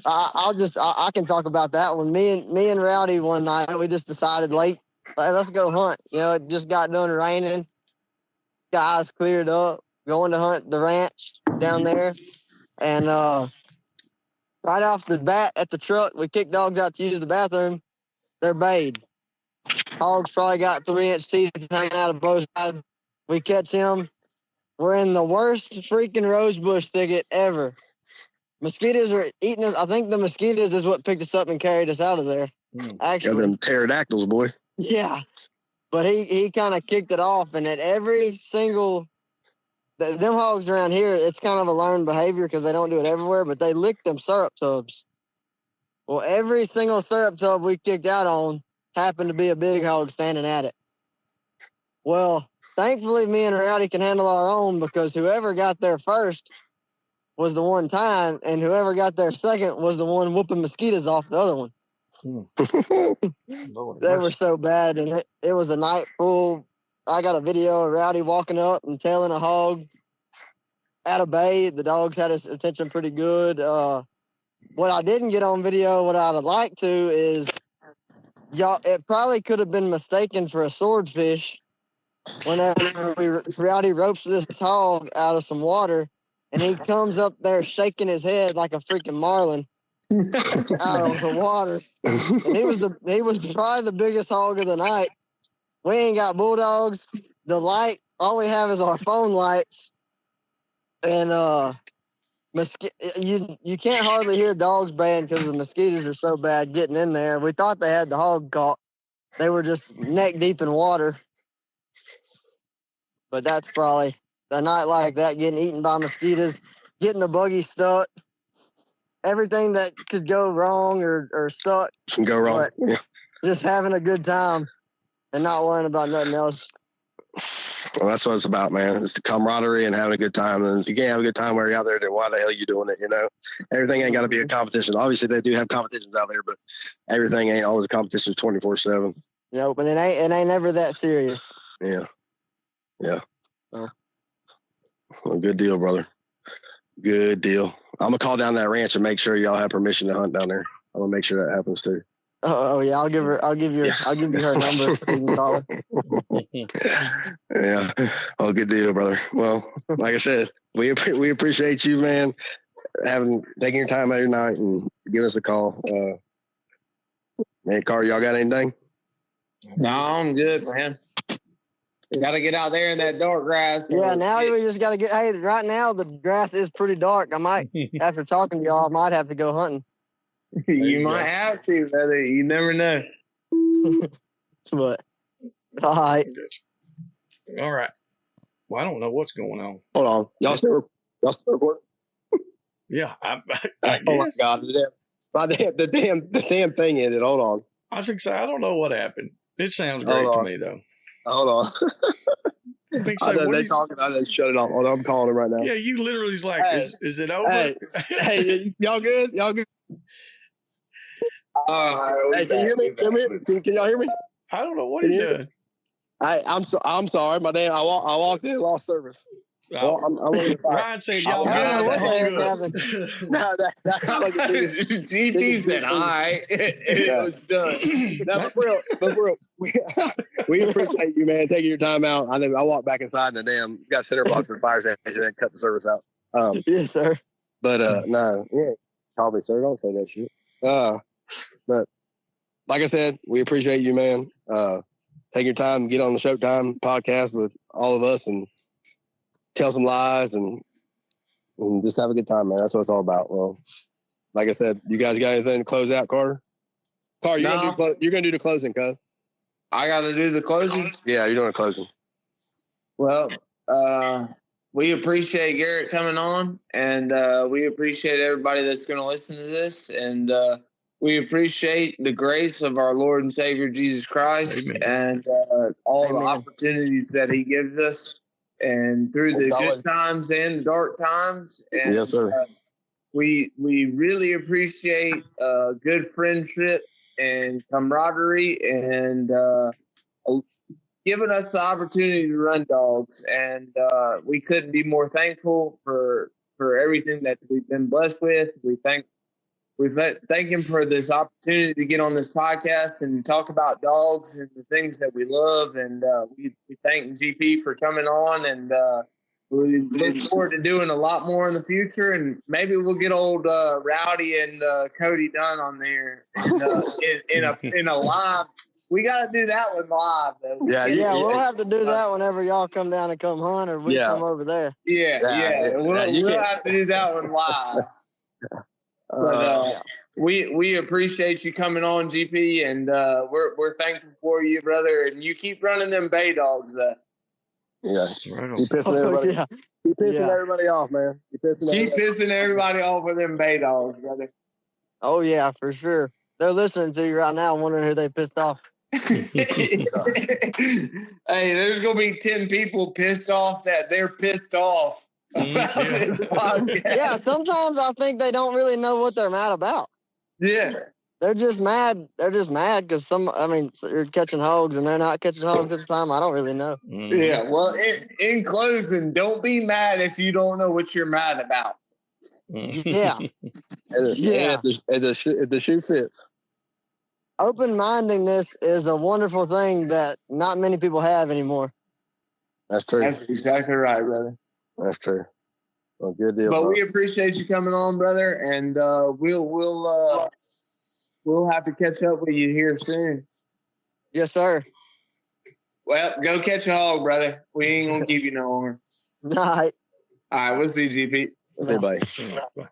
I can talk about that one. Me and Rowdy one night, we just decided late, let's go hunt. It just got done raining. Skies cleared up. Going to hunt the ranch down there. And right off the bat at the truck, we kicked dogs out to use the bathroom. They're bayed. Hogs probably got 3-inch teeth hanging out of both sides. We catch him. We're in the worst freaking rosebush thicket ever. Mosquitoes are eating us. I think the mosquitoes is what picked us up and carried us out of there. Actually, them pterodactyls, boy. Yeah, but he kind of kicked it off, and at every single them hogs around here, it's kind of a learned behavior because they don't do it everywhere. But they lick them syrup tubs. Well, every single syrup tub we kicked out on happened to be a big hog standing at it. Well, thankfully, me and Rowdy can handle our own because whoever got there first was the one tying, and whoever got there second was the one whooping mosquitoes off the other one. They were so bad, and it was a night full. I got a video of Rowdy walking up and tailing a hog at a bay. The dogs had his attention pretty good. What I didn't get on video, what I'd like to is, it probably could have been mistaken for a swordfish whenever Rowdy ropes this hog out of some water, and he comes up there shaking his head like a freaking marlin out of the water. And he was probably the biggest hog of the night. We ain't got bulldogs. The light, all we have is our phone lights, and you can't hardly hear dogs baying because the mosquitoes are so bad getting in there. We thought they had the hog caught. They were just neck deep in water. But that's probably a night like that, getting eaten by mosquitoes, getting the buggy stuck, everything that could go wrong or stuck. Can go wrong. Yeah. Just having a good time and not worrying about nothing else. Well, that's what it's about, man. It's the camaraderie and having a good time. And if you can't have a good time while you're out there, then why the hell are you doing it? Everything ain't got to be a competition. Obviously, they do have competitions out there, but everything ain't always a competition 24/7. Nope, and it ain't never that serious. Yeah. Well, good deal, brother. Good deal. I'm gonna call down that ranch and make sure y'all have permission to hunt down there. I'm gonna make sure that happens too. Oh yeah, I'll give you her number. You can call her. Yeah. Oh, good deal, brother. Well, like I said, we appreciate you, man, taking your time out of your night and give us a call. Hey, Carter, y'all got anything? No, I'm good, man. Got to get out there in that dark grass. Yeah, now we just got to get. Hey, right now the grass is pretty dark. I might, after talking to y'all, I might have to go hunting. You might have to, brother. You never know. But all right. All right. Well, I don't know what's going on. Hold on. Y'all still recording? Yeah, I Oh my guess. God! The damn thing ended. Hold on. I was say I don't know what happened. It sounds great to me though. Hold on. I think They talking. I just shut it off. Hold on, I'm calling him right now. Yeah, you literally is like, Hey, is it over? Hey, y'all good? Y'all good? Hey, can you hear me? Can y'all hear me? I don't know what he done. I'm sorry. My damn. I walked in, lost service. Oh. I'm Ryan said, y'all good. What the heck Good. happened? No, that's not like the GP said, all right. It was done. No, but for real, we appreciate you, man, taking your time out. I walked back inside and the damn got center box at the fire station and cut the service out. Yes, sir. But no, yeah, call me, sir. Don't say that shit. But like I said, we appreciate you, man. Take your time, get on the Shoat Time podcast with all of us and tell some lies and just have a good time, man. That's what it's all about. Well, like I said, you guys got anything to close out, Carter? Carter, you're gonna do the closing, cuz. I got to do the closing? Yeah, you're doing a closing. Well, we appreciate Garrett coming on, and we appreciate everybody that's going to listen to this, and we appreciate the grace of our Lord and Savior Jesus Christ. Amen. And all the opportunities that he gives us, and through the good times and the dark times. And, yes, sir. We really appreciate good friendship and camaraderie, and giving us the opportunity to run dogs. And we couldn't be more thankful for everything that we've been blessed with. We thank him for this opportunity to get on this podcast and talk about dogs and the things that we love. And we thank GP for coming on, and we look forward to doing a lot more in the future. And maybe we'll get old Rowdy and Cody Dunn on there in a live. We got to do that one live, though. Yeah, we'll have to do that whenever y'all come down and come hunt, or we come over there. Yeah. We'll have to do that one live. But we appreciate you coming on, GP, and we're thankful for you, brother. And you keep running them bay dogs. Yeah, Right you pissing everybody. You pissing everybody off, man. Keep pissing everybody off with them bay dogs, brother. Oh yeah, for sure. They're listening to you right now, wondering who they pissed off. Hey, there's gonna be 10 people pissed off that they're pissed off. Yeah, sometimes I think they don't really know what they're mad about. Yeah. They're just mad. They're just mad because you're catching hogs and they're not catching hogs at the time. I don't really know. Yeah. Well, in closing, don't be mad if you don't know what you're mad about. Yeah. The shoe fits. Open-mindedness is a wonderful thing that not many people have anymore. That's true. That's exactly right, brother. That's true. Well, good deal. But we appreciate you coming on, brother, and we'll have to catch up with you here soon. Yes, sir. Well, go catch a hog, brother. We ain't gonna keep you no longer. All right. All right, we'll see you, GP. Everybody. Bye.